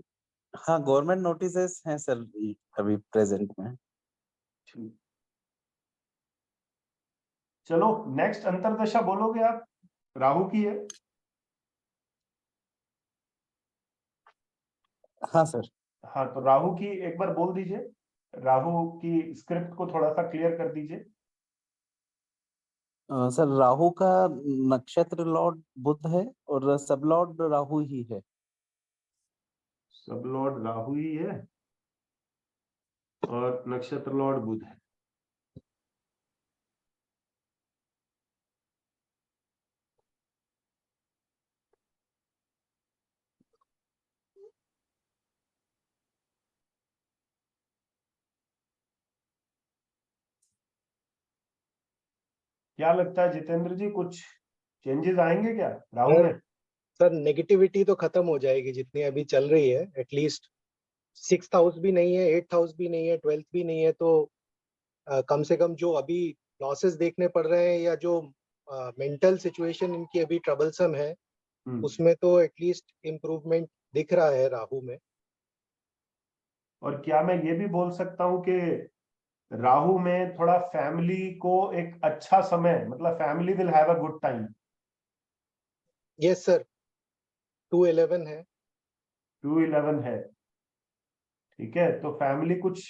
हाँ गवर्नमेंट नोटिसेस हैं सर अभी प्रेजेंट में। चलो नेक्स्ट अंतरदशा बोलोगे आप, राहु की है। हाँ सर। हाँ तो राहु की एक बार बोल दीजिए, राहु की स्क्रिप्ट को थोड़ा सा क्लियर कर दीजिए। सर राहु का नक्षत्र लॉर्ड बुध है और सब लॉर्ड राहु ही है। सब लॉर्ड राहु ही है और नक्षत्र लॉर्ड बुध है। क्या लगता है जितेंद्र जी, कुछ चेंजेस आएंगे क्या राहु सर में? सर नेगेटिविटी तो खत्म हो जाएगी जितनी अभी चल रही है, एटलीस्ट 6th हाउस भी नहीं है, 8th हाउस भी नहीं है, 12th भी नहीं है, तो कम से कम जो अभी लॉसेस देखने पड़ रहे हैं, या जो मेंटल सिचुएशन इनकी अभी ट्रबलसम है, उसमें तो एटलीस्ट इम्प्रूवमेंट दिख रहा है राहु में। और क्या मैं ये भी बोल सकता हूँ कि राहु में थोड़ा फैमिली को एक अच्छा समय, मतलब family will have a good time. Yes sir, 211 है। 211 है, ठीक है, तो फैमिली कुछ,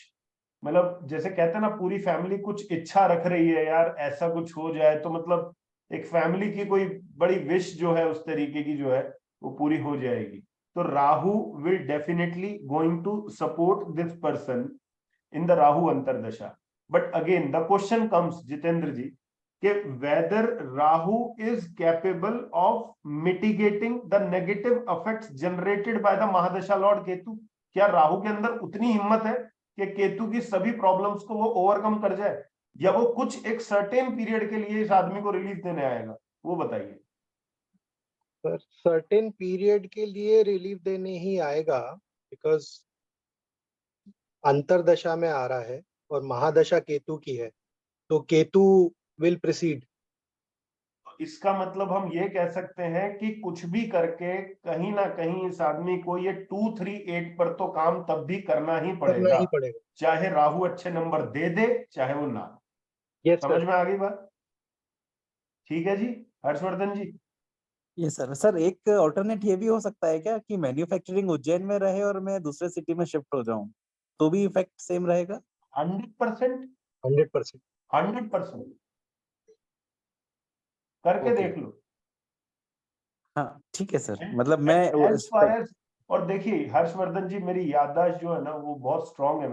मतलब जैसे कहते हैं ना, पूरी फैमिली कुछ इच्छा रख रही है यार ऐसा कुछ हो जाए, तो मतलब एक फैमिली की कोई बड़ी विश जो है उस तरीके की जो है वो पूरी हो जाएगी। तो Rahu will definitely going to support this person in the Rahu antardasha. But again the question comes Jitendra ji कि whether Rahu is capable of mitigating the negative effects generated by the mahadasha lord Ketu. क्या राहु के अंदर उतनी हिम्मत है कि केतु की सभी प्रॉब्लम्स को वो ओवरकम कर जाए, या वो कुछ एक सर्टेन पीरियड के लिए इस आदमी को रिलीफ देने आएगा, वो बताइए। सर सर्टेन पीरियड के लिए रिलीफ देने ही आएगा, बिकॉज अंतरदशा में आ रहा है और महादशा केतु की है, तो केतु विल प्रोसीड। इसका मतलब हम ये कह सकते हैं कि कुछ भी करके कहीं ना कहीं इस आदमी को ये 238 पर तो काम तब भी करना ही करना पड़ेगा, ही पड़ेगा। चाहे राहु अच्छे नंबर दे दे चाहे वो ना। यस समझ सर। में आ गई बात? ठीक है जी हर्षवर्धन जी। ये सर एक ऑल्टरनेट ये भी हो सकता है क्या कि मैन्युफैक्चरिंग उज्जैन में रहे और मैं दूसरे सिटी में शिफ्ट हो जाऊं, तो भी इफेक्ट सेम रहेगा? 100%, 100%। 100% करके ओके। देख लो। हाँ ठीक है सर, एंड मतलब मैं एज फार एज, और देखिए हर्षवर्धन जी, मेरी याददाश्त जो है ना वो बहुत स्ट्रांग है,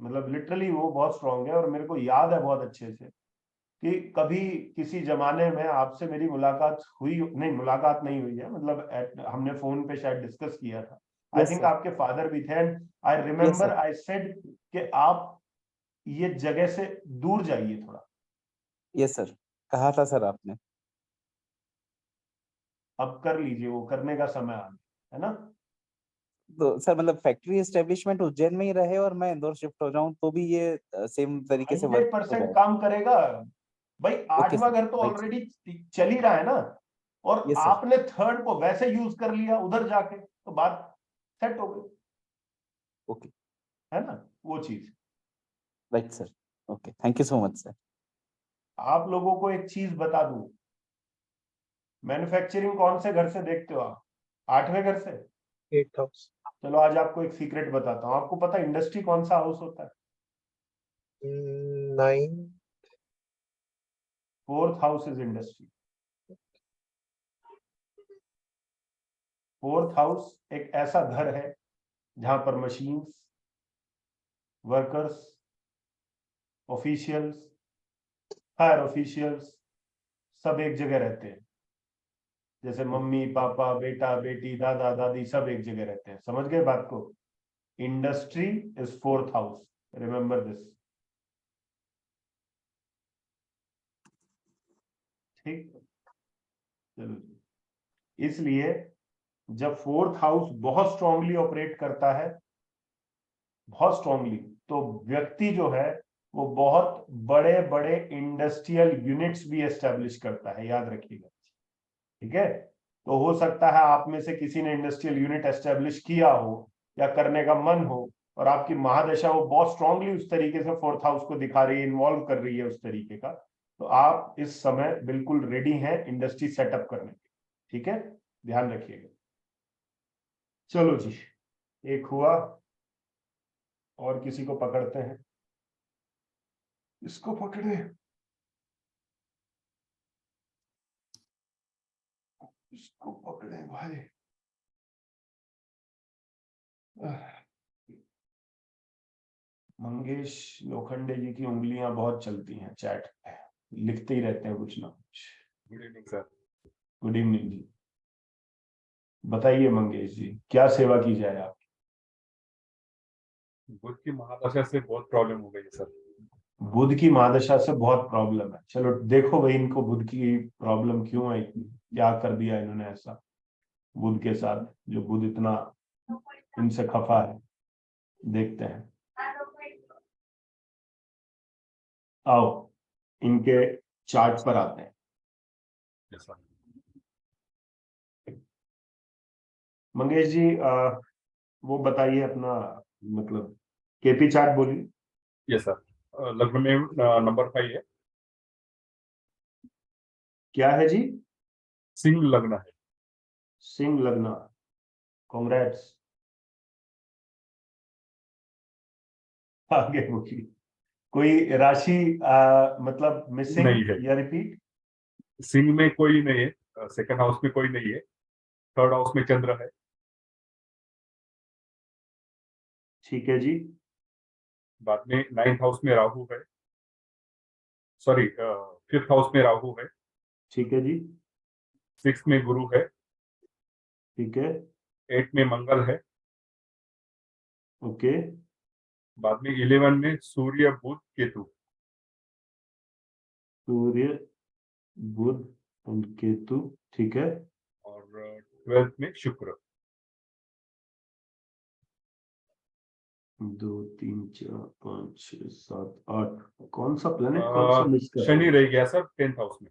मतलब लिटरली वो बहुत स्ट्रांग है, और मेरे को याद है बहुत अच्छे से कि कभी किसी जमाने में आपसे मेरी मुलाकात हुई, नहीं मुलाकात नहीं हुई है, मतलब हमने फोन पे शायद डिस्कस किया था, आई Yes, थिंक sir. आपके फादर भी थे, and I remember sir. I said कि आप ये जगह से दूर जाइए थोड़ा। यस सर, कहा था सर आपने। अब कर लीजिए, वो करने का समय आ गया है ना। तो सर मतलब फैक्ट्री एस्टेब्लिशमेंट उज्जैन में ही रहे और मैं इंदौर शिफ्ट हो जाऊं तो भी ये सेम तरीके से वर्क हो 100% जाएगा? काम करेगा भाई। ओके 8वां सर, घर तो राइट। ऑलरेडी चल ही रहा है ना, और यस सर, आपने थर्ड को वैसे यूज कर लिया उधर जाके, तो बात सेट हो गई, ओके, है ना वो चीज। Right sir. Okay, thank you so much sir. आप लोगों को एक चीज बता दूं, मैन्युफैक्चरिंग कौन से घर से देखते हो आप? 8वें घर से। 8th house. चलो आज आपको एक सीक्रेट बताता हूँ। आपको पता है इंडस्ट्री कौन सा हाउस होता है? 9। 4th house is industry. 4th house एक ऐसा घर है जहां पर machines, workers, officials, higher officials सब एक जगह रहते हैं। जैसे मम्मी पापा, बेटा बेटी, दादा दादी सब एक जगह रहते हैं। समझ गए बात को? Industry is 4th house, remember this. ठीक, चलो। इसलिए जब 4th हाउस बहुत स्ट्रांगली ऑपरेट करता है, बहुत स्ट्रांगली, तो व्यक्ति जो है वो बहुत बड़े बड़े इंडस्ट्रियल यूनिट्स भी एस्टेब्लिश करता है, याद रखिएगा। ठीक है, तो हो सकता है आप में से किसी ने इंडस्ट्रियल यूनिट एस्टेब्लिश किया हो या करने का मन हो, और आपकी महादशा वो बहुत स्ट्रांगली उस तरीके से 4th हाउस को दिखा रही है, इन्वॉल्व कर रही है उस तरीके का, तो आप इस समय बिल्कुल रेडी हैं इंडस्ट्री सेटअप करने के। ठीक है, ध्यान रखिएगा। चलो जी, एक हुआ, और किसी को पकड़ते हैं। इसको पकड़े, इसको पकड़े भाई। मंगेश लोखंडे जी की उंगलियां बहुत चलती हैं चैट पे, लिखते ही रहते हैं कुछ ना कुछ। Good evening sir. Good evening जी, बताइए मंगेश जी, क्या सेवा की जाए आप? बुध की महादशा से बहुत प्रॉब्लम हो गई है सर। बुध की महादशा से बहुत प्रॉब्लम है। चलो देखो भाई, इनको बुध की प्रॉब्लम क्यों है, क्या कर दिया इन्होंने ऐसा बुध के साथ, जो बुध इतना इनसे खफा है। देखते हैं, आओ इनके चार्ट पर आते हैं। Yes sir. मंगेश जी वो बताइए अपना, मतलब केपी चार्ट बोलिए। यस सर, लग्न में नंबर 5 है। क्या है जी? सिंह लग्न है। सिंह लग्न, कांग्रेट्स। आगे बोलिए, कोई राशि मतलब मिसिंग नहीं है। या रिपीट? सिंह में कोई नहीं है, सेकंड हाउस में कोई नहीं है, थर्ड हाउस में चंद्र है। ठीक है जी। बाद में 9th हाउस में राहु है, सॉरी 5th हाउस में राहु है। ठीक है जी। 6th में गुरु है। ठीक है। 8th में मंगल है। ओके। बाद में 11 में सूर्य बुध केतु। सूर्य, बुध और केतु। ठीक है। और 12th में शुक्र। 2 3 4 5 6 7 8, कौन सा प्लेनेट कौन सा मिस कर रहा शनि हूँ? रह गया सर 10th हाउस में।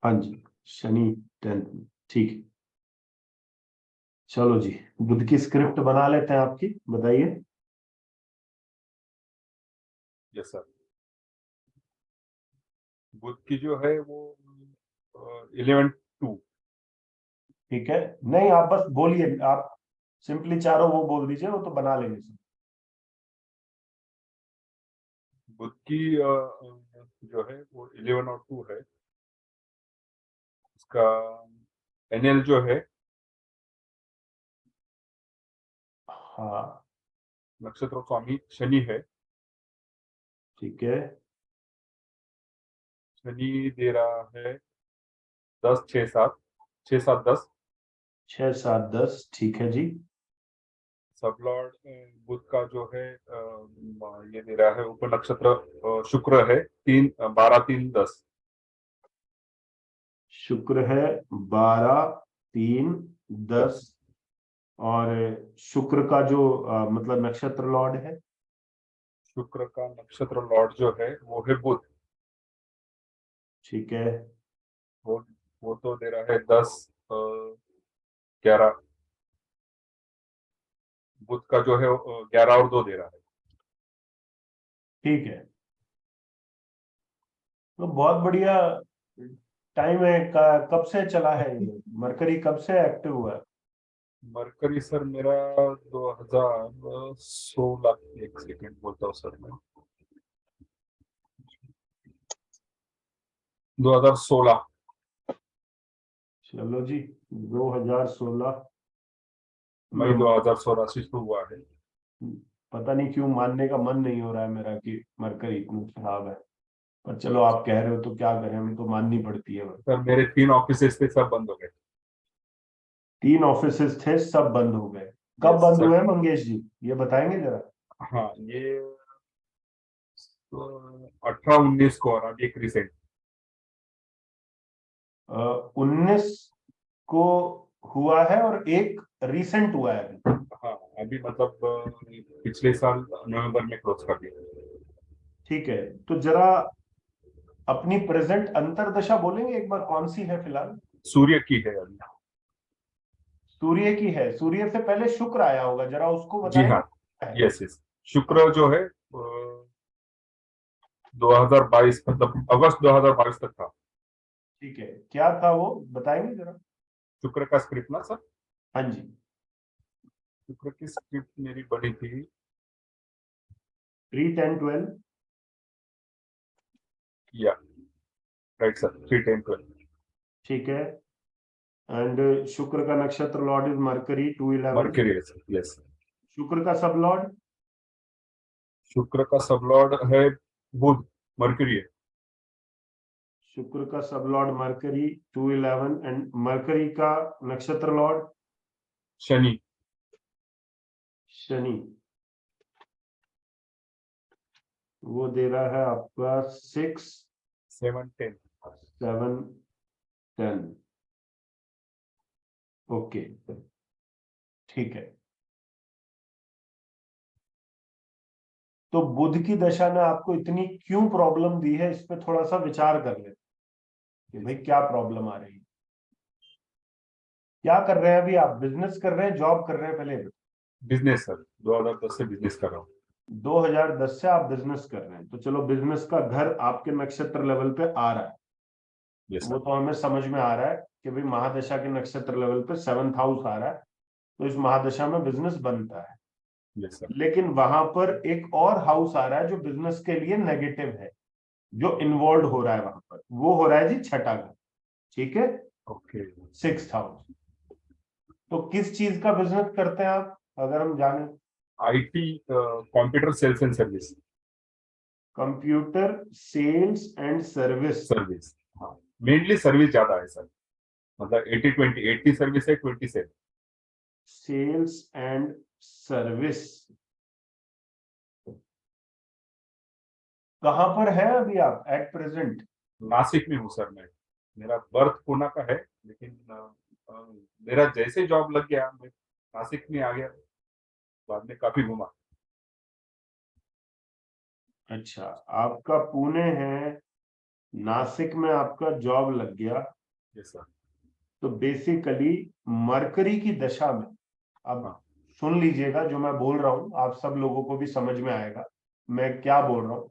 हाँ जी, शनि 10th में। ठीक है, चलो जी, बुध की स्क्रिप्ट बना लेते हैं आपकी, बताइए। यस सर, बुध की जो है वो 11/2। ठीक है, नहीं आप बस बोलिए, आप सिंपली चारों वो बोल दीजिए, वो तो बना लेंगे सब। बुध की जो है वो 11 और 2 है। उसका एनएल जो है, हाँ नक्षत्र स्वामी शनि है। ठीक है। शनि दे रहा है 10 6 7 6 7 10। 6 7 10, ठीक है जी। सब लॉर्ड बुध का जो है ये दे रहा है उप नक्षत्र शुक्र है 3 12 3 10 शुक्र है 12 3 10 और शुक्र का जो मतलब नक्षत्र लॉर्ड है शुक्र का नक्षत्र लॉर्ड जो है वो है बुध। ठीक है वो तो दे रहा है 10 11 बुध का जो है 11 और 2 दे रहा है। ठीक है तो बहुत बढ़िया टाइम है कब से चला है ये मरकरी कब से एक्टिव हुआ है मरकरी सर मेरा 2016 एक सेकंड बोलता हूँ सर मैं 2016 चलो जी 2016 मई 2016 से शुरू हुआ है। पता नहीं क्यों मानने का मन नहीं हो रहा है मेरा कि मरकरी इतनी खराब है पर चलो आप कह रहे हो तो क्या करें हमें तो माननी पड़ती है सर मेरे 3 ऑफिस थे सब बंद हो गए। 3 ऑफिसेस थे सब बंद हो गए कब Yes, बंद sir. हुए मंगेश जी ये बताएंगे जरा हाँ ये 18-19 को और अभी एक रिसेंट 19 को हुआ है और एक रिसेंट हुआ है अभी हाँ अभी मतलब पिछले साल नवंबर में क्लोज कर दिया। ठीक है तो जरा अपनी प्रेजेंट अंतरदशा बोलेंगे एक बार कौन सी है फिलहाल सूर्य की है अभी। सूर्य की है सूर्य से पहले शुक्र आया होगा जरा उसको जी हाँ बताएं यस यस शुक्र जो है 2022 मतलब अगस्त 2022 तक था। ठीक है क्या था वो बताएंगे जरा शुक्र का स्क्रिप्ट ना सर हाँ जी शुक्र की स्क्रिप्ट मेरी बनी थी 3 10 12 या राइट सर 3 10 12 ठीक है एंड शुक्र का नक्षत्र Lord is mercury 2 11 mercury yes शुक्र का सब लॉर्ड शुक्र का सबलॉर्ड है बुध मर्क्यूरी है। शुक्र का सब लॉर्ड मरकरी 2 11 एंड मरकरी का नक्षत्र लॉर्ड शनि शनि वो दे रहा है आपका 6 7 10 7 10 ओके ठीक है तो बुध की दशा ने आपको इतनी क्यों प्रॉब्लम दी है इस पे थोड़ा सा विचार कर ले कि भाई क्या प्रॉब्लम आ रही है क्या कर रहे हैं अभी आप बिजनेस कर रहे हैं जॉब कर रहे हैं पहले बिजनेस सर 2010 से बिजनेस कर रहा हूँ। 2010 से आप बिजनेस कर रहे हैं तो चलो बिजनेस का घर आपके नक्षत्र लेवल पे आ रहा है यस वो सर तो हमें समझ में आ रहा है कि भाई महादशा के नक्षत्र लेवल पे 7th हाउस आ रहा है तो इस महादशा में बिजनेस बनता है यस सर लेकिन वहां पर एक और हाउस आ रहा है जो बिजनेस के लिए नेगेटिव है जो इन्वॉल्व हो रहा है वहां पर वो हो रहा है जी छठा घर ठीक है ओके 6th हाउस तो किस चीज का बिजनेस करते हैं आप अगर हम जाने IT computer sales and service computer sales and service service हाँ मेनली सर्विस ज्यादा है सर मतलब 80-20 80 सर्विस है 20 सेल सेल्स एंड सर्विस कहां पर है अभी आप एट प्रेजेंट नासिक में हूँ सर मैं मेरा बर्थ पुणे का है लेकिन मेरा जैसे जॉब लग गया मैं नासिक में आ गया बाद में काफी घूमा। अच्छा आपका पुणे है नासिक में आपका जॉब लग गया यस सर तो बेसिकली मरकरी की दशा में अब हाँ। सुन लीजिएगा जो मैं बोल रहा हूं आप सब लोगों को भी समझ में आएगा मैं क्या बोल रहा हूं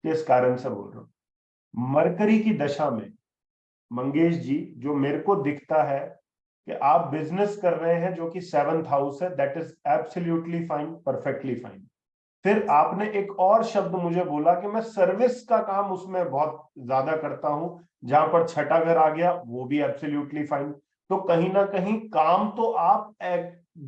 किस कारण से बोल रहा हूं मरकरी की दशा में मंगेश जी जो मेरे को दिखता है कि आप बिजनेस कर रहे हैं जो कि 7th हाउस है that is absolutely fine perfectly fine फिर आपने एक और शब्द मुझे बोला कि मैं सर्विस का काम उसमें बहुत ज्यादा करता हूं जहां पर छठा घर आ गया वो भी एब्सोल्युटली फाइन तो कहीं ना कहीं काम तो आप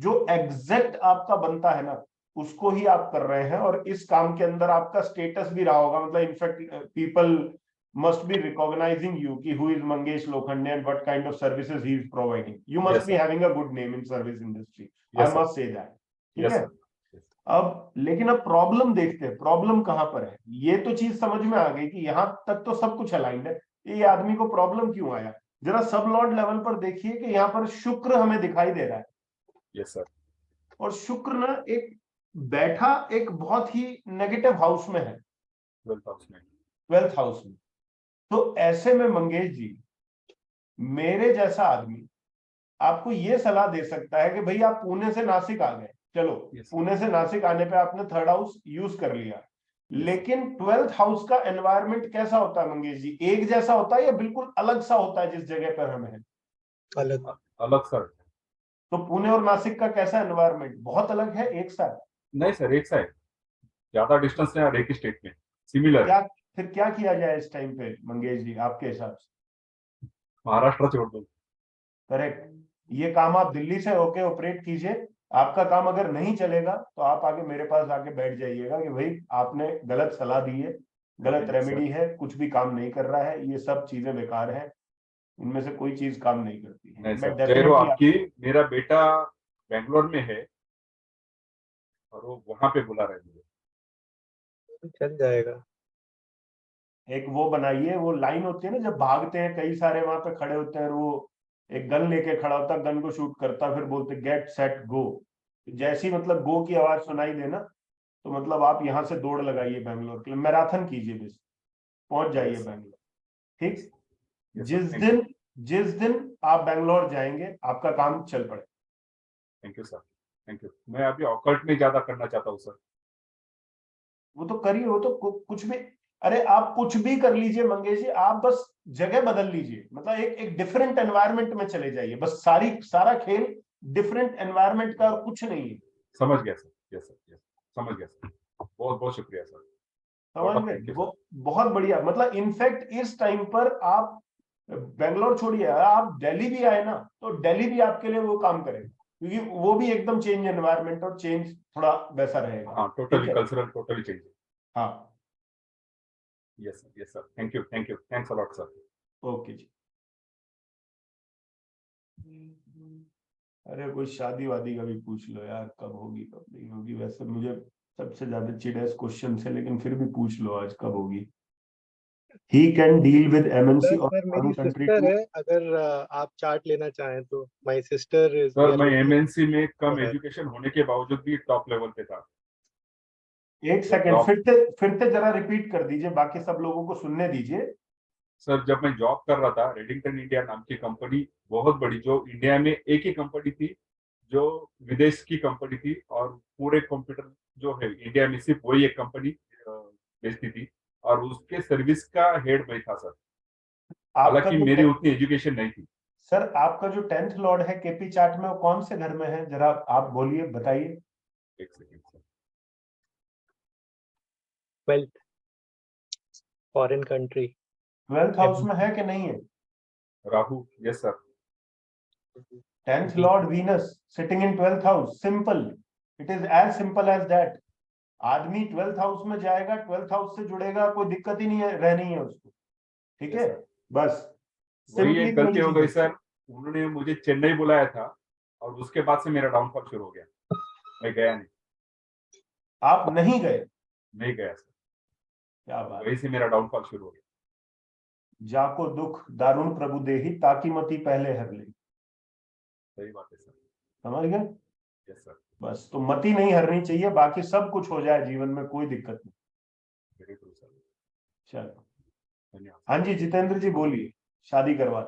जो एग्जैक्ट आपका बनता है ना उसको ही आप कर रहे हैं और इस काम के अंदर आपका स्टेटस भी रहा होगा मतलब in fact people must be recognizing you ki who is Mangesh Lokhande and what kind of services he is providing you must Yes, be sir. having a good name in service industry Yes, I sir. must say that ठीक Yes, है। sir. अब लेकिन अब problem देखते हैं, problem कहां पर है। ये तो चीज समझ में आ गई कि यहां तक तो सब कुछ अलाइंड है, ये आदमी को प्रॉब्लम क्यों आया। जरा सब लॉर्ड लेवल पर देखिए कि यहाँ पर शुक्र हमें दिखाई दे रहा है, Yes, sir. और शुक्र ना एक बैठा एक बहुत ही नेगेटिव हाउस में है, 12th house में. 12th हाउस में। तो ऐसे में मंगेश जी, मेरे जैसा आदमी आपको ये सलाह दे सकता है कि भाई आप पुणे से नासिक आ गए, चलो Yes, sir. पुणे से नासिक आने पे आपने 3rd हाउस यूज कर लिया, लेकिन 12th हाउस का एनवायरनमेंट कैसा होता है मंगेश जी, एक जैसा होता है या बिल्कुल अलग सा होता है जिस जगह पर हम हैं। अलग। अलग सर. तो पुणे और नासिक का कैसा एनवायरनमेंट, बहुत अलग है एक साथ। नहीं सर, एक साइड, ज्यादा डिस्टेंस नहीं और एक ही स्टेट में सिमिलर. क्या फिर क्या किया जाए इस टाइम पे मंगेश जी आपके हिसाब से। महाराष्ट्र छोड़ दो. करेक्ट, ये काम आप दिल्ली से होके ऑपरेट कीजिए, आपका काम अगर नहीं चलेगा तो आप आगे मेरे पास आके बैठ जाइएगा कि भाई आपने गलत सलाह दी है, गलत रेमेडी है, कुछ भी काम नहीं कर रहा है, ये सब चीजें बेकार है, इनमें से कोई चीज काम नहीं करती है। नहीं मैं सर, जय हो डेफिनेटली आपकी. मेरा बेटा बेंगलोर में है और वो वहां पे बुला रहे हैं मुझे. चल जाएगा। एक वो बनाइए, वो लाइन होती है ना जब भागते हैं कई सारे वहां पे खड़े होते हैं, और वो एक गन लेके खड़ा होता है, गन को शूट करता है, फिर बोलते गेट सेट गो। जैसी मतलब गो की आवाज सुनाई देना तो मतलब आप यहाँ से दौड़ लगाइए बेंगलोर के लिए, मैराथन कीजिए, बस पहुंच जाइए Yes. बेंगलोर। ठीक, Yes, sir. जिस Thank you. दिन जिस दिन आप बेंगलोर जाएंगे आपका काम चल पड़े। Thank you sir, thank you. मैं अभी ऑकल्ट में ज्यादा करना चाहता हूँ सर. वो तो करिए, वो तो कुछ भी, अरे आप कुछ भी कर लीजिए मंगेश जी, आप बस जगह बदल लीजिए, मतलब एक डिफरेंट एनवायरनमेंट में चले जाइए, बस सारा खेल डिफरेंट एनवायरनमेंट का और कुछ नहीं है। समझ गया सर. यस सर, यस, समझ गया सर. बहुत बहुत शुक्रिया सर. समझ Thank गए, you, वो बहुत बढ़िया। मतलब इनफैक्ट इस टाइम पर आप बेंगलोर छोड़िए, आप दिल्ली भी आए ना तो दिल्ली भी आपके लिए वो काम करेगा, क्योंकि वो भी एकदम चेंज एनवायरनमेंट और चेंज थोड़ा वैसा रहेगा। हाँ, ठीक टोटली है, कल्चरल, टोटली चेंज. हाँ, yes sir, yes sir. Thank you, thank you, thanks a lot sir. Okay जी। अरे कोई शादी वादी का भी पूछ लो यार, कब होगी कब नहीं होगी। वैसे मुझे सबसे ज्यादा चिढ़ है इस क्वेश्चन से, लेकिन फिर भी पूछ लो आज कब होगी। He can deal with MNC और सर मेरी फॉरेन कंट्री सिस्टर टू। है, अगर आप चार्ट लेना चाहें तो माय सिस्टर इज सर मैं एमएनसी में कम है। एजुकेशन होने के बावजूद भी टॉप लेवल पे था. एक सेकंड, फिर से जरा रिपीट कर दीजिए, बाकी सब लोगों को सुनने दीजिए। सर जब मैं जॉब कर रहा था, रेडिंगटन इंडिया नाम की कंपनी, बहुत बड़ी, जो इंडिया में एक ही कंपनी थी जो विदेश की कंपनी थी, और पूरे कंप्यूटर जो है इंडिया में सिर्फ वही एक कंपनी बेचती थी, और उसके सर्विस का हेड मैं था सर. आपका हालांकि जो मेरी उतनी एजुकेशन नहीं थी. सर आपका जो 10th लॉर्ड है केपी चार्ट में, वो कौन से घर में है, जरा आप बोलिए, बताइए। एक second sir. 12th foreign country. 12th house में है कि नहीं है। Rahu. Yes sir. 10th lord Venus sitting in 12th house, simple, it is as simple as that. आदमी 12th हाउस में जाएगा, 12th हाउस से जुड़ेगा, कोई दिक्कत ही नहीं है, रहनी है उसको। ठीक Yes, है, sir. बस वही सिंपली एक गलती हो चीज गई है। सर. उन्होंने मुझे चेन्नई बुलाया था और उसके बाद से मेरा डाउनफॉल शुरू हो गया. मैं गया नहीं. आप नहीं गए, नहीं गया सर. क्या बात। वहीं से मेरा डाउनफॉल शुरू हो गया. जाको दुख दारुण प्रभु देही, ताकि मती पहले हर ले। सही बात है सर. समझ गए, यस सर. बस तो मती नहीं हरनी चाहिए, बाकी सब कुछ हो जाए जीवन में, कोई दिक्कत नहीं। Very true sir. चलो, धन्यवाद. हाँ जी जितेंद्र जी बोलिए, शादी करवा।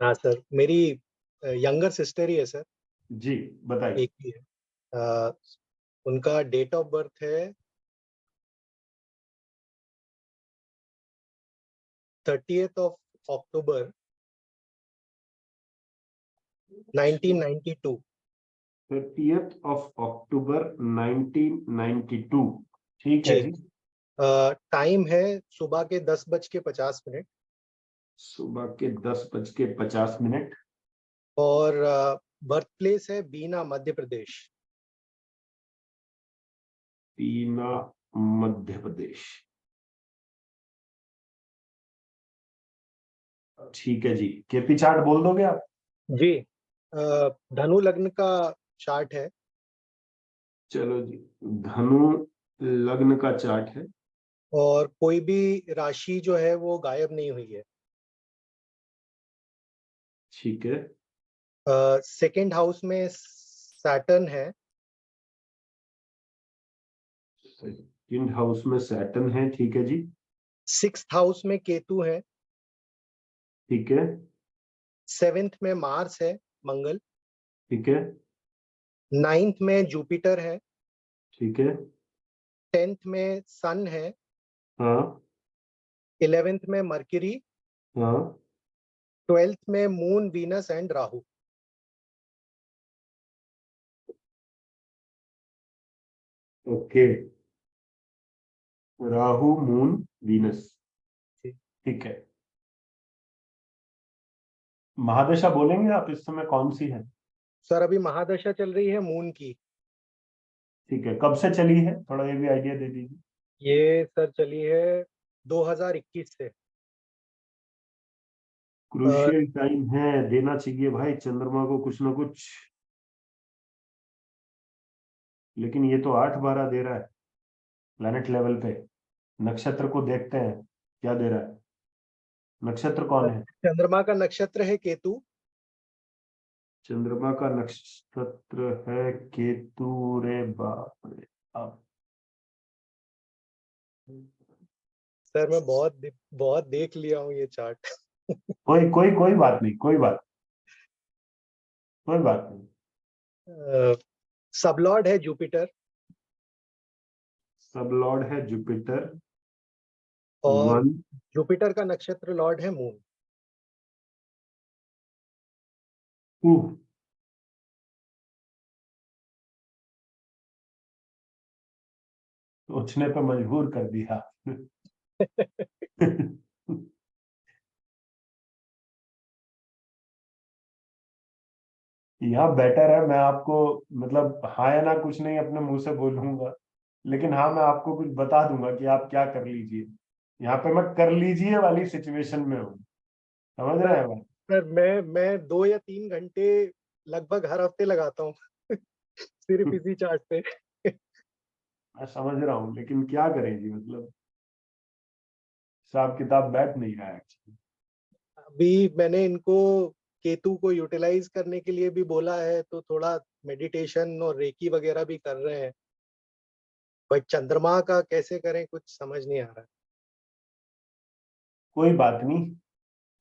हाँ सर, मेरी यंगर सिस्टर ही है सर, जी बताइए। एक ही है। उनका डेट ऑफ बर्थ है 30th of October 1992। 30th of October 1992, ठीक है जी। जी। टाइम है सुबह के 10:50। सुबह के 10:50, और बर्थ प्लेस है बीना, मध्य प्रदेश। बीना, मध्य प्रदेश। ठीक है जी, केपी चार्ट बोल दोगे आप। जी। धनु लग्न का चार्ट है। चलो जी, धनु लग्न का चार्ट है। और कोई भी राशि जो है वो गायब नहीं हुई है। ठीक है। सेकंड हाउस में सैटर्न है। सेकंड हाउस में सैटर्न है, ठीक है जी। सिक्स्थ हाउस में केतु है। ठीक है। सेवेंथ में मार्स है, मंगल। ठीक है। नाइन्थ में जुपिटर है। ठीक है। टेंथ में सन है। हाँ 11th में मर्क्यूरी। हाँ। 12th में Moon, Venus and Rahu. Okay, Rahu Moon Venus, जी। ठीक है। महादशा बोलेंगे आप इस समय कौन सी है? सर अभी महादशा चल रही है मून की। ठीक है, कब से चली है, थोड़ा ये भी आइडिया दे दीजिए। ये सर चली है 2021 से। क्रूशियल टाइम है, देना चाहिए भाई चंद्रमा को कुछ ना कुछ। लेकिन ये तो 8-12 दे रहा है प्लैनेट लेवल पे। नक्षत्र को देखते हैं क्या दे रहा है। नक्षत्र कौन है? चंद्रमा का नक्षत्र है केतु। चंद्रमा का नक्षत्र है केतु, रे बाप रे। अब सर मैं बहुत देख लिया हूँ ये चार्ट। कोई कोई कोई बात नहीं, कोई बात नहीं। सबलॉर्ड है जुपिटर। सब लॉर्ड है जुपिटर। और वन। जुपिटर का नक्षत्र लॉर्ड है मून। सोचने पे मजबूर कर दिया। यहाँ बेटर है, मैं आपको मतलब हाँ या ना कुछ नहीं अपने मुंह से बोलूंगा, लेकिन हाँ मैं आपको कुछ बता दूंगा कि आप क्या कर लीजिए। यहाँ पे मैं कर लीजिए वाली सिचुएशन में हूँ, समझ रहे हैं बात? सर मैं 2 या 3 घंटे लगभग हर हफ्ते लगाता हूँ सिर्फ इसी चार्ट पे। मैं समझ रहा हूँ, लेकिन क्या करें जी, मतलब हिसाब किताब बैठ नहीं रहा है actually। अभी मैंने इनको केतु को यूटिलाइज करने के लिए भी बोला है, तो थोड़ा मेडिटेशन और रेकी वगैरह भी कर रहे हैं। बट चंद्रमा का कैसे करें कुछ समझ नहीं आ रहा। कोई बात नहीं,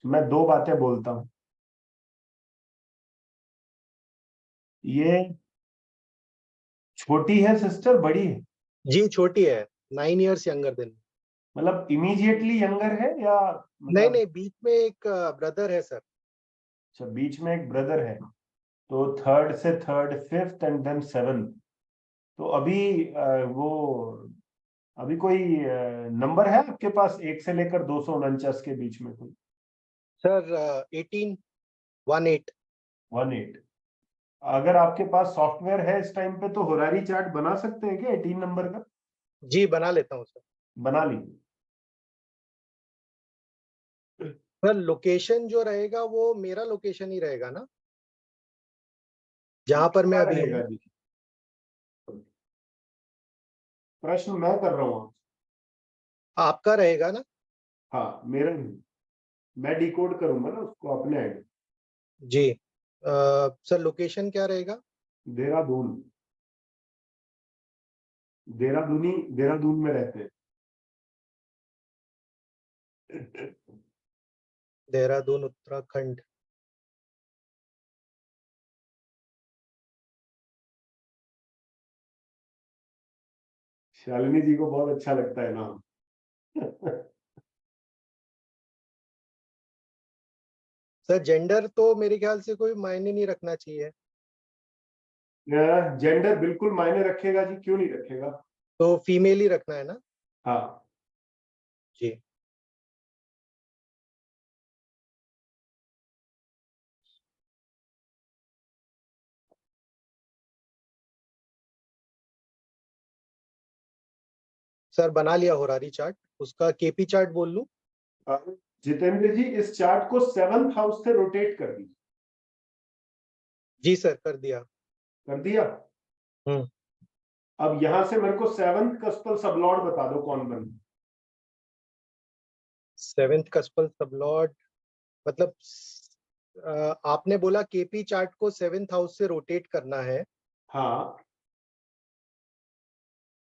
मैं दो बातें बोलता हूँ। ये छोटी है सिस्टर, बड़ी है? जी छोटी है, 9 years यंगर देन। मतलब इमीडिएटली यंगर है या नहीं मतलब? नहीं, बीच में एक ब्रदर है सर। अच्छा, बीच में एक ब्रदर है, तो थर्ड से third, fifth and then seventh. तो अभी अभी कोई नंबर है आपके पास 1 से लेकर 249 के बीच में कोई? सर 1818। 18। अगर आपके पास सॉफ्टवेयर है इस टाइम पे तो होरारी चार्ट बना सकते हैं क्या 18 नंबर का? जी बना लेता हूँ सर। बना लीजिए। सर लोकेशन जो रहेगा वो मेरा लोकेशन ही रहेगा ना, जहां पर मैं क्या अभी रहेगा हूँ। जी? प्रश्न मैं कर रहा हूँ। आपका रहेगा ना। हाँ मेरा नहीं, मैं डिकोड करूंगा ना उसको अपने आईडी। जी सर लोकेशन क्या रहेगा। देहरादून। देहरादून में रहते हैं। देहरादून उत्तराखंड। शालिनी जी को बहुत अच्छा लगता है नाम। सर जेंडर तो मेरे ख्याल से कोई मायने नहीं रखना चाहिए। जेंडर बिल्कुल मायने रखेगा जी, क्यों नहीं रखेगा। तो फीमेल ही रखना है ना। हाँ। जी सर बना लिया होरारी चार्ट। उसका केपी चार्ट बोल लूं। जितेंद्र जी, इस चार्ट को 7th हाउस से रोटेट कर दीजिए। जी सर कर दिया। कर दिया? हम्म। अब यहां से मेरे को सेवंथ कस्पल सबलॉर्ड बता दो कौन बन। 7th कस्पल सबलॉर्ड मतलब आपने बोला केपी चार्ट को 7th हाउस से रोटेट करना है हाँ,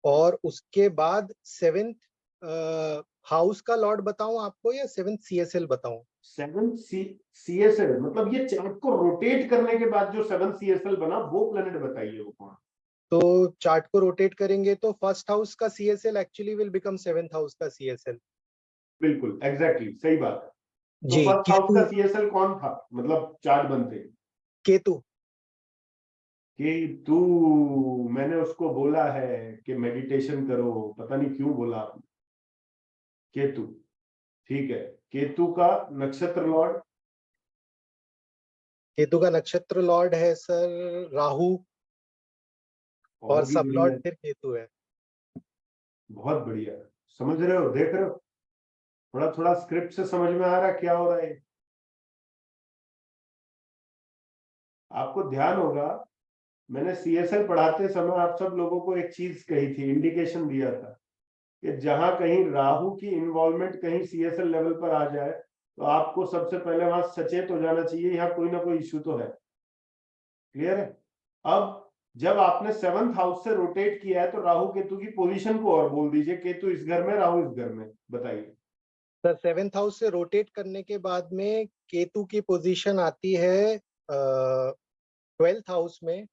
और उसके बाद 7th हाउस का लॉर्ड बताऊं आपको या 7th सीएसएल बताऊं? 7th सीएसएल मतलब ये चार्ट को रोटेट करने के बाद जो 7th सीएसएल बना वो प्लेनेट बताइए वो कौन। तो चार्ट को रोटेट करेंगे तो फर्स्ट हाउस का CSL actually will become 7th house का सीएसएल। बिल्कुल एग्जैक्टली सही बात है। तो जी, फर्स्ट हाउस केतु का सीएसएल कौन था मतलब चार्ट बनते केतु कि तू, मैंने उसको बोला है कि मेडिटेशन करो, पता नहीं क्यों बोला आपने। केतु, ठीक है। केतु का नक्षत्र लॉर्ड, केतु का नक्षत्र लॉर्ड है सर राहु और भी सब बढ़िया, लॉर्ड फिर केतु है। बहुत बढ़िया। समझ रहे हो, देख रहे हो, थोड़ा थोड़ा स्क्रिप्ट से समझ में आ रहा है क्या हो रहा है। आपको ध्यान होगा मैंने सीएसएल पढ़ाते समय आप सब लोगों को एक चीज कही थी, इंडिकेशन दिया था कि जहां कहीं राहु की इन्वॉल्वमेंट कहीं सीएसएल लेवल पर आ जाए तो आपको सबसे पहले वहां सचेत हो जाना चाहिए, यहाँ कोई ना कोई इश्यू तो है। क्लियर है। अब जब आपने 7th हाउस से रोटेट किया है तो राहु केतु की पोजीशन को और बोल दीजिए, केतु इस घर में राहु इस घर में, बताइए। सर 7th हाउस से रोटेट करने के बाद में केतु की पोजीशन आती है 12th हाउस में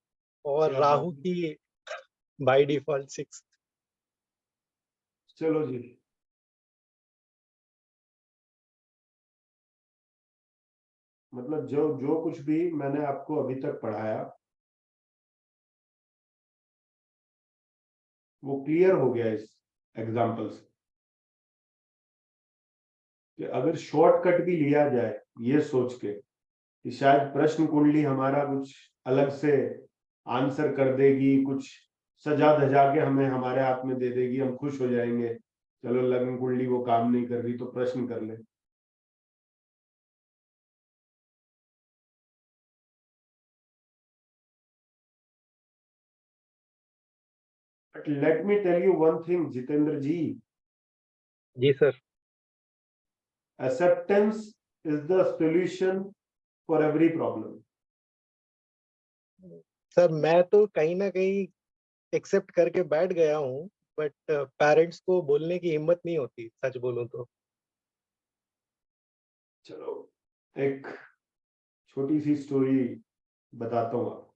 और क्या राहु बात है। की बाय डिफॉल्ट 6th। चलो जी, मतलब जो जो कुछ भी मैंने आपको अभी तक पढ़ाया वो क्लियर हो गया इस एग्जाम्पल से कि अगर शॉर्टकट भी लिया जाए ये सोच के कि शायद प्रश्न कुंडली हमारा कुछ अलग से आंसर कर देगी, कुछ सजा धजा के हमें हमारे हाथ में दे देगी, हम खुश हो जाएंगे, चलो लग्न कुंडली वो काम नहीं कर रही तो प्रश्न कर ले। But let me tell you one thing Jitendra ji, जी sir. acceptance is the solution for every problem. Sir मैं तो कहीं ना कहीं एक्सेप्ट करके बैठ गया हूँ बट पेरेंट्स को बोलने की हिम्मत नहीं होती सच बोलूं तो। चलो एक छोटी सी स्टोरी बताता हूँ आपको,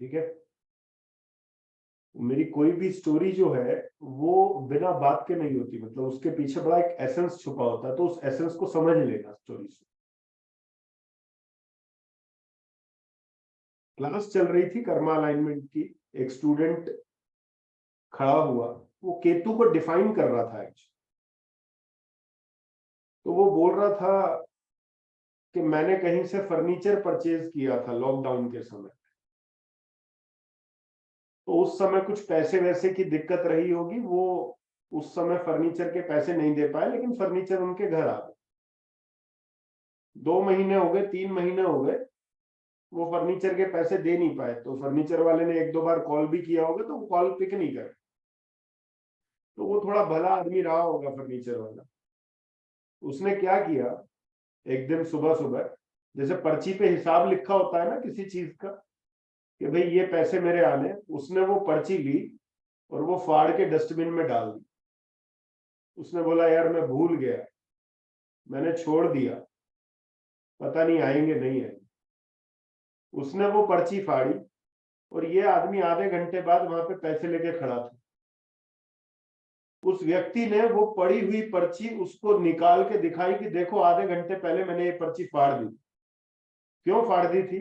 ठीक है। मेरी कोई भी स्टोरी जो है वो बिना बात के नहीं होती, मतलब उसके पीछे बड़ा एक एसेंस छुपा होता है, तो उस एसेंस को समझ लेना स्टोरी से। क्लास चल रही थी कर्मा अलाइनमेंट की, एक स्टूडेंट खड़ा हुआ, वो केतु को डिफाइन कर रहा था एक्चुअली। तो वो बोल रहा था कि मैंने कहीं से फर्नीचर परचेज किया था लॉकडाउन के समय, तो उस समय कुछ पैसे वैसे की दिक्कत रही होगी, वो उस समय फर्नीचर के पैसे नहीं दे पाए, लेकिन फर्नीचर उनके घर आ गए। 2 महीने हो गए, 3 महीने हो गए, वो फर्नीचर के पैसे दे नहीं पाए, तो फर्नीचर वाले ने 1-2 बार कॉल भी किया होगा तो वो कॉल पिक नहीं करे। तो वो थोड़ा भला आदमी रहा होगा फर्नीचर वाला, उसने क्या किया, एक दिन सुबह सुबह जैसे पर्ची पे हिसाब लिखा होता है ना किसी चीज का कि भाई ये पैसे मेरे आने, उसने वो पर्ची ली और वो फाड़ के डस्टबिन में डाल दी। उसने बोला यार मैं भूल गया, मैंने छोड़ दिया, पता नहीं आएंगे नहीं आएंगे। उसने वो पर्ची फाड़ी और ये आदमी आधे घंटे बाद वहां पे पैसे लेके खड़ा था। उस व्यक्ति ने वो पड़ी हुई पर्ची उसको निकाल के दिखाई कि देखो आधे घंटे पहले मैंने ये पर्ची फाड़ दी। क्यों फाड़ दी थी?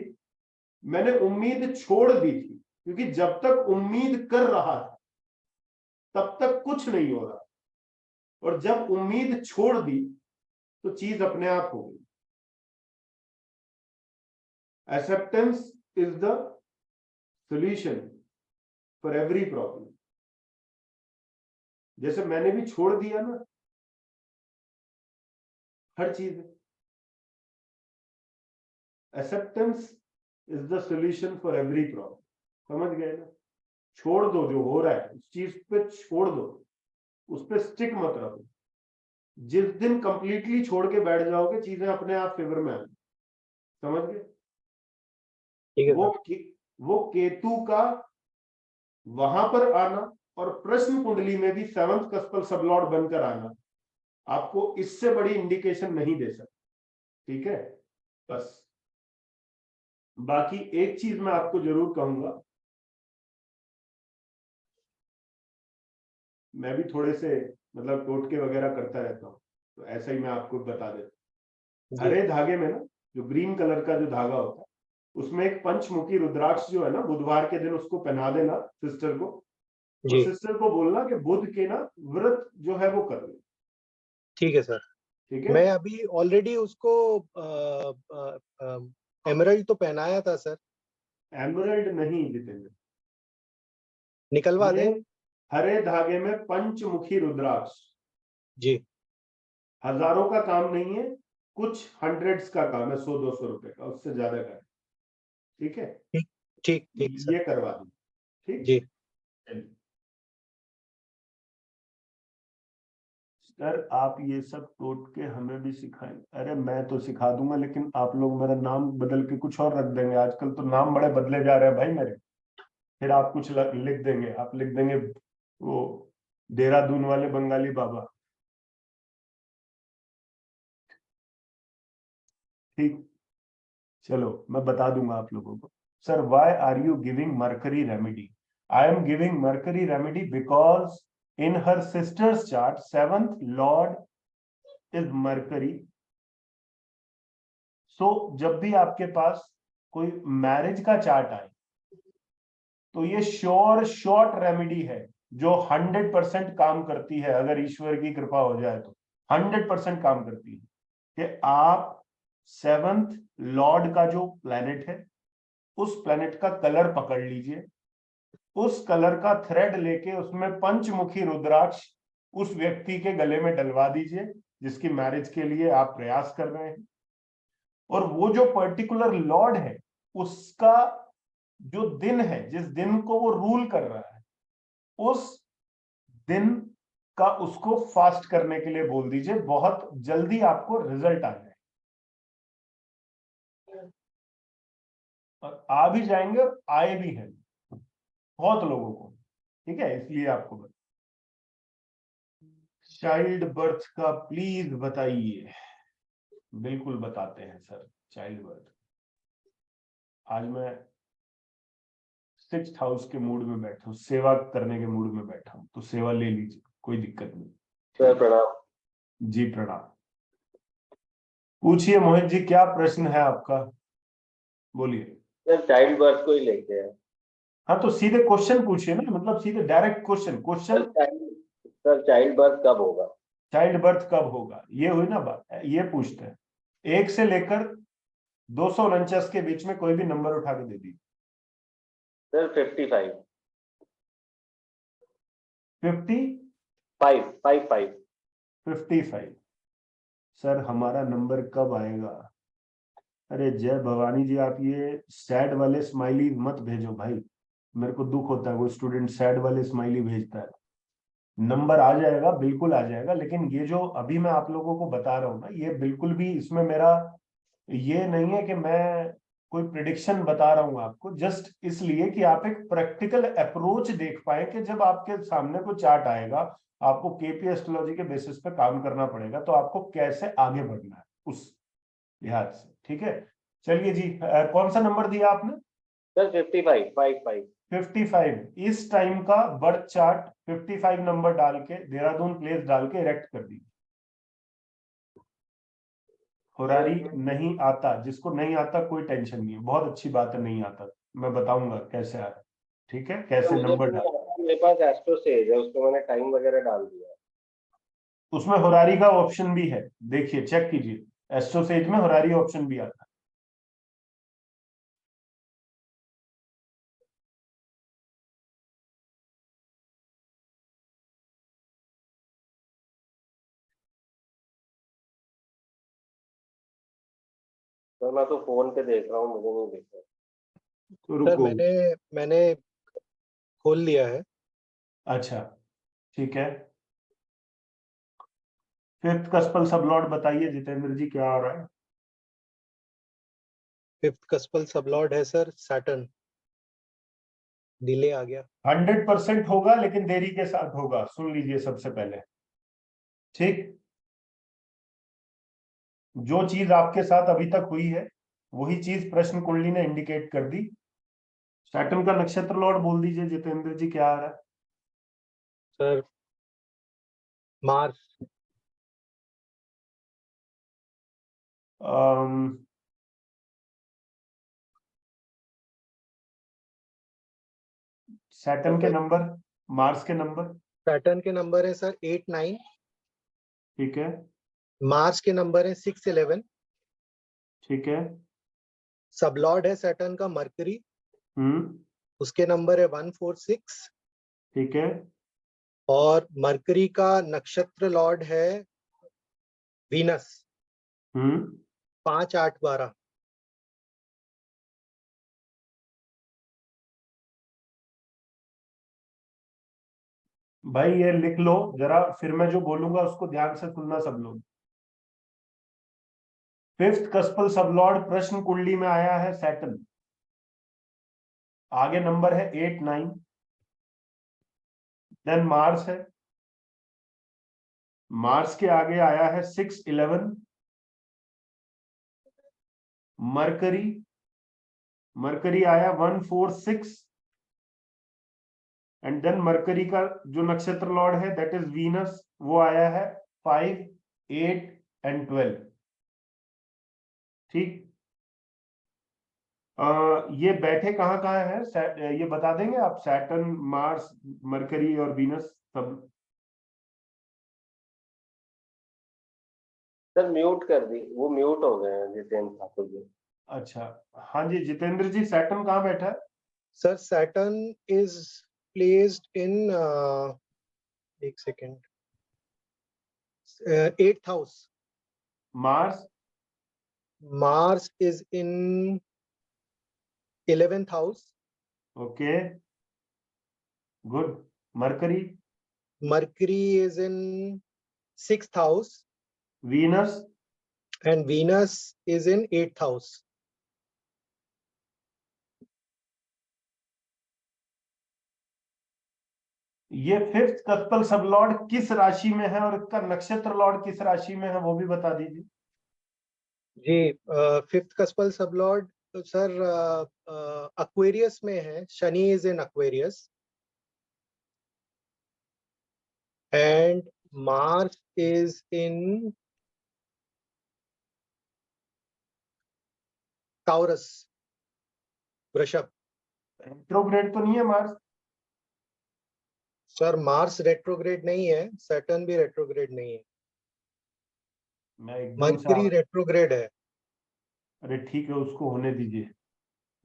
मैंने उम्मीद छोड़ दी थी, क्योंकि जब तक उम्मीद कर रहा था तब तक कुछ नहीं हो रहा, और जब उम्मीद छोड़ दी तो चीज अपने आप हो गई। Acceptance is the solution for every problem. जैसे मैंने भी छोड़ दिया ना हर चीज, acceptance is the solution for every problem. समझ गए ना? छोड़ दो, जो हो रहा है उस चीज पे छोड़ दो, उस पे स्टिक मत रहो। जिस दिन कंप्लीटली छोड़ के बैठ जाओगे चीजें अपने आप फेवर में आएंगी, समझ गए? ठीक है वो सर। वो केतु का वहां पर आना और प्रश्न कुंडली में भी 7th कस्पल सबलॉर्ड बनकर आना आपको इससे बड़ी इंडिकेशन नहीं दे सकता, ठीक है? बस बाकी एक चीज मैं आपको जरूर कहूंगा, मैं भी थोड़े से मतलब टोटके वगैरह करता रहता हूँ, तो ऐसा ही मैं आपको बता देता हूँ। जी हरे धागे में ना जो ग्रीन कलर का जो धागा होता है उसमें एक पंचमुखी रुद्राक्ष जो है ना, बुधवार के दिन उसको पहना देना सिस्टर को, और जी सिस्टर को बोलना कि बुध के ना व्रत जो है वो कर ले, ठीक है सर। ठीक है? मैं अभी ऑलरेडी उसको एमरल्ड तो पहनाया था सर। एमरल्ड नहीं जितेंद्र, निकलवा ये दें? हरे धागे में पंचमुखी रुद्राक्ष जी हजारों का काम नहीं है, कुछ हंड्रेड्स का काम है, 100-200 रुपए का, उससे ज्यादा का है, ठीक है? ठीक ठीक ठीक सर। ये करवा दूं, ठीक? जी चलिए। सर आप ये सब टोटके हमें भी सिखाएं? अरे मैं तो सिखा दूंगा, लेकिन आप लोग मेरा नाम बदल के कुछ और रख देंगे, आजकल तो नाम बड़े बदले जा रहे हैं भाई मेरे। फिर आप कुछ लिख देंगे, आप लिख देंगे वो देहरादून वाले बंगाली बाबा, ठीक? चलो मैं बता दूंगा आप लोगों को। Sir why are you giving Mercury remedy? I am giving Mercury remedy because in her sisters chart 7th lord is Mercury. So जब भी आपके पास कोई मैरिज का चार्ट आए तो ये श्योर शॉर्ट रेमेडी है जो 100% काम करती है, अगर ईश्वर की कृपा हो जाए तो 100% काम करती है। कि आप 7th लॉर्ड का जो प्लेनेट है उस प्लेनेट का कलर पकड़ लीजिए, उस कलर का थ्रेड लेके उसमें पंचमुखी रुद्राक्ष उस व्यक्ति के गले में डलवा दीजिए जिसकी मैरिज के लिए आप प्रयास कर रहे हैं, और वो जो पर्टिकुलर लॉर्ड है उसका जो दिन है, जिस दिन को वो रूल कर रहा है, उस दिन का उसको फास्ट करने के लिए बोल दीजिए, बहुत जल्दी आपको रिजल्ट आ जाए, और आ भी जाएंगे और आए भी हैं बहुत लोगों को, ठीक है? इसलिए आपको बता, चाइल्ड बर्थ का प्लीज बताइए। बिल्कुल बताते हैं सर। चाइल्ड बर्थ आज मैं 6th हाउस के मूड में बैठा हूँ, सेवा करने के मूड में बैठा हूँ, तो सेवा ले लीजिए, कोई दिक्कत नहीं। सर प्रणाम। जी प्रणाम। पूछिए मोहित जी, क्या प्रश्न है आपका, बोलिए। सर चाइल्ड बर्थ को ही लेके हैं। हाँ तो सीधे क्वेश्चन पूछिए ना, मतलब सीधे direct question. Sir child birth कब होगा? चाइल्ड बर्थ कब होगा, ये हुई ना बात, ये पूछते हैं। 1 से लेकर 249 के बीच में कोई भी नंबर उठा के दे दीजिए। सर 55। 55। सर हमारा नंबर कब आएगा? अरे जय भवानी जी, आप ये सैड वाले स्माइली मत भेजो भाई, मेरे को दुख होता है वो स्टूडेंट सैड वाले स्माइली भेजता है। नंबर आ जाएगा, बिल्कुल आ जाएगा, लेकिन ये जो अभी मैं आप लोगों को बता रहा हूँ ना, ये बिल्कुल भी इसमें मेरा ये नहीं है कि मैं कोई प्रिडिक्शन बता रहा हूँ आपको, जस्ट इसलिए कि आप एक प्रैक्टिकल अप्रोच देख पाए कि जब आपके सामने कोई चार्ट आएगा, आपको केपी एस्ट्रोलॉजी के बेसिस पे काम करना पड़ेगा, तो आपको कैसे आगे बढ़ना है उस लिहाज से, ठीक है? चलिए जी, कौन सा नंबर दिया आपने? सर 55। 55। इस टाइम का बर्थ चार्ट 55 नंबर डाल के, देहरादून प्लेस डाल के इरेक्ट कर दीजिए। होरारी नहीं आता, जिसको नहीं आता कोई टेंशन नहीं है, बहुत अच्छी बात है, नहीं आता, मैं बताऊंगा कैसे आ रहा है, ठीक है? कैसे नंबर डाल, मेरे पास एस्ट्रो सेज है, उसमें मैंने टाइम वगैरह डाल दिया है। उसमें होरारी का ऑप्शन भी है, देखिए चेक कीजिए, एस्ट्रोसेज में होरारी ऑप्शन भी आता है। सर मैं तो फोन पे देख रहा हूँ, मुझे नहीं दिख रहा। तो सर रुको, मैंने खोल लिया है। अच्छा ठीक है, फिफ्थ कस्पल सबलॉर्ड बताइए जितेंद्र जी क्या हो रहा है। फिफ्थ कस्पल सबलॉर्ड है सर सैटर्न, डिले आ गया। 100% होगा लेकिन देरी के साथ होगा, सुन लीजिए सबसे पहले, ठीक। जो चीज आपके साथ अभी तक हुई है वही चीज प्रश्न कुंडली ने इंडिकेट कर दी। सैटर्न का नक्षत्र लॉर्ड बोल दीजिए जितेंद्र जी क्या आ रहा है। Sir Mars. सैटर्न के नंबर, मार्स के नंबर, सैटर्न के नंबर है सर 8 9, ठीक है मार्स के नंबर है 6 11, ठीक है। सबलॉर्ड है सैटर्न का मरकरी, हम्म, उसके नंबर है 1 4 6, ठीक है। और मरकरी का नक्षत्र लॉर्ड है वीनस, हम्म, 5 8 12। भाई ये लिख लो जरा, फिर मैं जो बोलूंगा उसको ध्यान से सुनना सब लोग। फिफ्थ कस्पल सबलॉर्ड प्रश्न कुंडली में आया है सैटर्न, आगे नंबर है 8 9, देन मार्स है, मार्स के आगे आया है 6 11, मरकरी, मरकरी आया 1 4 6, एंड देन मरकरी का जो नक्षत्र लॉर्ड है दैट इज वीनस, वो आया है 5 8 एंड 12, ठीक। ये बैठे कहाँ कहाँ है ये बता देंगे आप, सैटर्न मार्स मरकरी और वीनस सब। सर म्यूट कर दी, वो म्यूट हो गए हैं जितेंद्र ठाकुर जी। अच्छा, हाँ जी जितेंद्र जी, सैटर्न कहाँ बैठा है। Sir Saturn is placed in, एक second, 8th house. Mars, Mars is in 11th house. Okay good. Mercury, Mercury is in 6th house, Venus, and Venus is in 8th house. ये फिफ्थ कस्पल सब लॉर्ड किस राशि में है और इसका नक्षत्र Lord किस राशि में है वो भी बता दीजिए। जी, fifth cuspal sublord sir Aquarius में है, Shani is in Aquarius, and Mars is in Taurus, Vrishabh. Retrograde तो नहीं है मार्स। सर मार्स रेट्रोग्रेड नहीं है, सैटर्न भी रेट्रोग्रेड नहीं है, मैं एकदम से मरकरी रेट्रोग्रेड है। अरे ठीक है उसको होने दीजिए,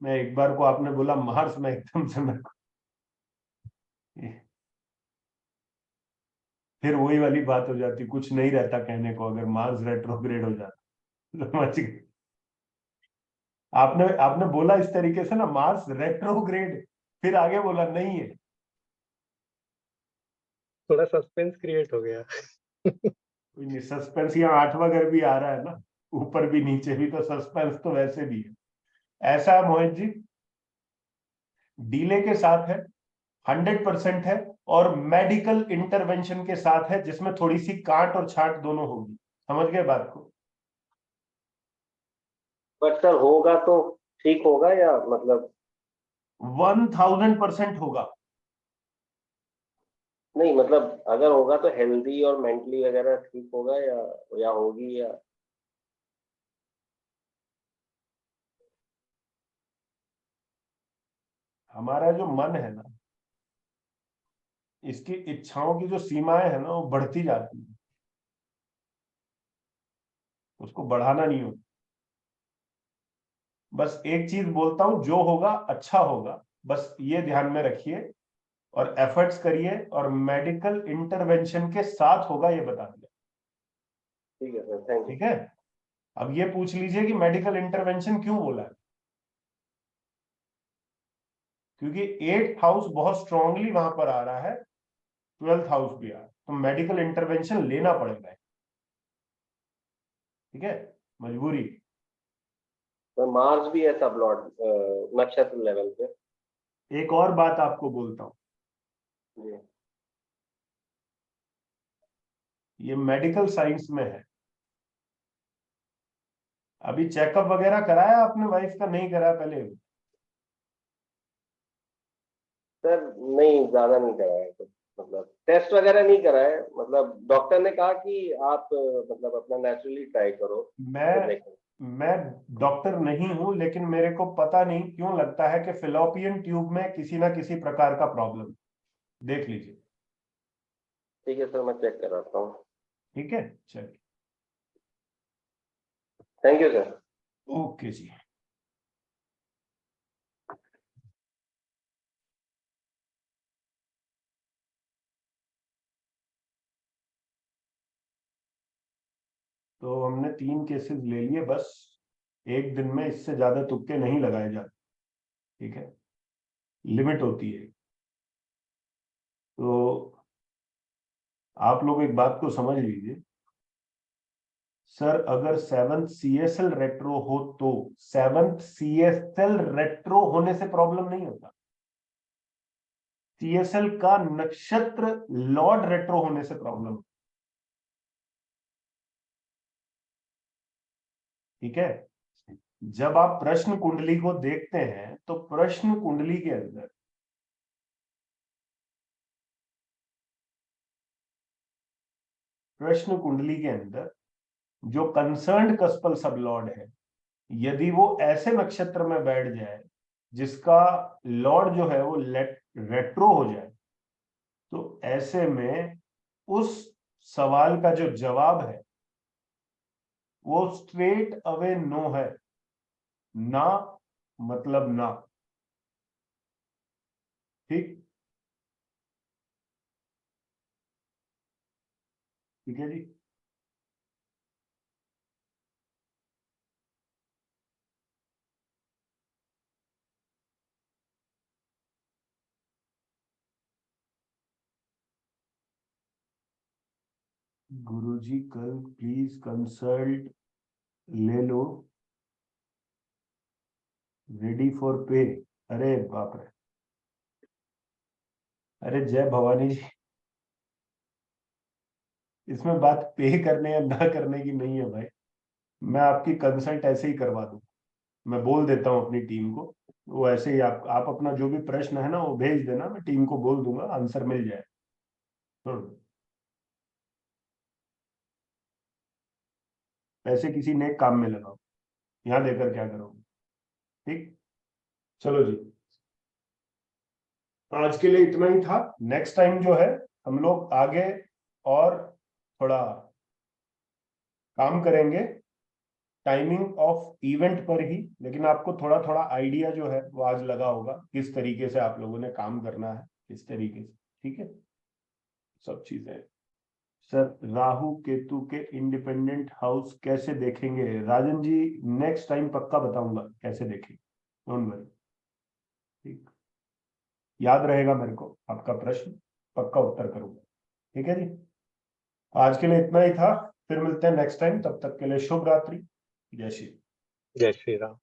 मैं एक बार को आपने बोला मार्स, में एकदम से मैं फिर वही वाली बात हो जाती, कुछ नहीं रहता कहने को अगर मार्स रेट्रोग्रेड हो जाता। समझ गए आपने आपने बोला इस तरीके से ना, मार्स रेट्रोग्रेड, फिर आगे बोला नहीं है। थोड़ा सस्पेंस क्रिएट हो गया। कोई नहीं, सस्पेंस यहाँ 8वां घर भी आ रहा है ना, ऊपर भी नीचे भी, तो सस्पेंस तो वैसे भी है। ऐसा है मोहित जी, डीले के साथ है, 100% है, और मेडिकल इंटरवेंशन के साथ है जिसमें थोड़ी सी काट और छाट दोनों होगी। समझ गए बात को। बट सर होगा तो ठीक होगा या मतलब 1000% होगा। नहीं, मतलब अगर होगा तो हेल्दी और मेंटली वगैरह ठीक होगा या होगी या हमारा जो मन है ना, इसकी इच्छाओं की जो सीमाएं है ना वो बढ़ती जाती है, उसको बढ़ाना नहीं होता। बस एक चीज बोलता हूं, जो होगा अच्छा होगा, बस ये ध्यान में रखिए, और एफर्ट्स करिए, और मेडिकल इंटरवेंशन के साथ होगा ये बता दिया। ठीक है सर, थैंक यू। ठीक है, अब ये पूछ लीजिए कि मेडिकल इंटरवेंशन क्यों बोला है। क्योंकि 8th हाउस बहुत स्ट्रांगली वहां पर आ रहा है, 12th हाउस भी आ रहा है, तो मेडिकल इंटरवेंशन लेना पड़ेगा, ठीक है, मजबूरी। तो मार्स भी है सब लॉर्ड नक्षत्र लेवल पे। एक और बात आपको बोलता हूँ, जी ये मेडिकल साइंस में है। अभी चेकअप वगैरह कराया आपने वाइफ का, नहीं कराया पहले? सर, नहीं ज्यादा नहीं कराया कुछ, मतलब टेस्ट वगैरह नहीं कराया, मतलब डॉक्टर ने कहा कि आप मतलब अपना नेचुरली ट्राई करो तो मैं देखें। मैं डॉक्टर नहीं हूं, लेकिन मेरे को पता नहीं क्यों लगता है कि फिलोपियन ट्यूब में किसी ना किसी प्रकार का प्रॉब्लम, देख लीजिए। ठीक है सर, मैं चेक कराता हूँ। ठीक है, चलिए, थैंक यू सर। ओके जी। तो हमने 3 केसेस ले लिए बस, एक दिन में इससे ज्यादा तुक्के नहीं लगाए जाते, ठीक है, लिमिट होती है। तो आप लोग एक बात को समझ लीजिए, सर अगर 7th CSL रेट्रो हो तो 7th CSL रेट्रो होने से प्रॉब्लम नहीं होता, CSL का नक्षत्र लॉर्ड रेट्रो होने से प्रॉब्लम, ठीक है। जब आप प्रश्न कुंडली को देखते हैं तो प्रश्न कुंडली के अंदर जो कंसर्न्ड कस्पल सब लॉर्ड है, यदि वो ऐसे नक्षत्र में बैठ जाए जिसका लॉर्ड जो है वो रेट्रो हो जाए, तो ऐसे में उस सवाल का जो जवाब है वो स्ट्रेट अवे नो है, ना मतलब ना, ठीक, ठीक है जी। गुरुजी कल प्लीज कंसल्ट ले लो, रेडी फॉर पे। अरे बाप रे, अरे जय भवानी जी, इसमें बात पे करने या ना करने की नहीं है भाई, मैं आपकी कंसल्ट ऐसे ही करवा दूं, मैं बोल देता हूं अपनी टीम को, वो ऐसे ही आप अपना जो भी प्रश्न है ना वो भेज देना, मैं टीम को बोल दूंगा, आंसर मिल जाए। पैसे किसी नेक काम में लगाओ, यहाँ देकर क्या करोगे, ठीक। चलो जी, आज के लिए इतना ही था। नेक्स्ट टाइम जो है हम लोग आगे और थोड़ा काम करेंगे टाइमिंग ऑफ इवेंट पर ही, लेकिन आपको थोड़ा थोड़ा आइडिया जो है वो आज लगा होगा किस तरीके से आप लोगों ने काम करना है, किस तरीके से, ठीक है, सब चीजें। सर राहु केतु के इंडिपेंडेंट हाउस कैसे देखेंगे? राजन जी नेक्स्ट टाइम पक्का बताऊंगा कैसे देखेंगे, डोंट वरी, ठीक, याद रहेगा मेरे को आपका प्रश्न, पक्का उत्तर करूंगा, ठीक है जी। आज के लिए इतना ही था, फिर मिलते हैं नेक्स्ट टाइम, तब तक के लिए शुभ रात्रि, जय श्री। जय श्री राम।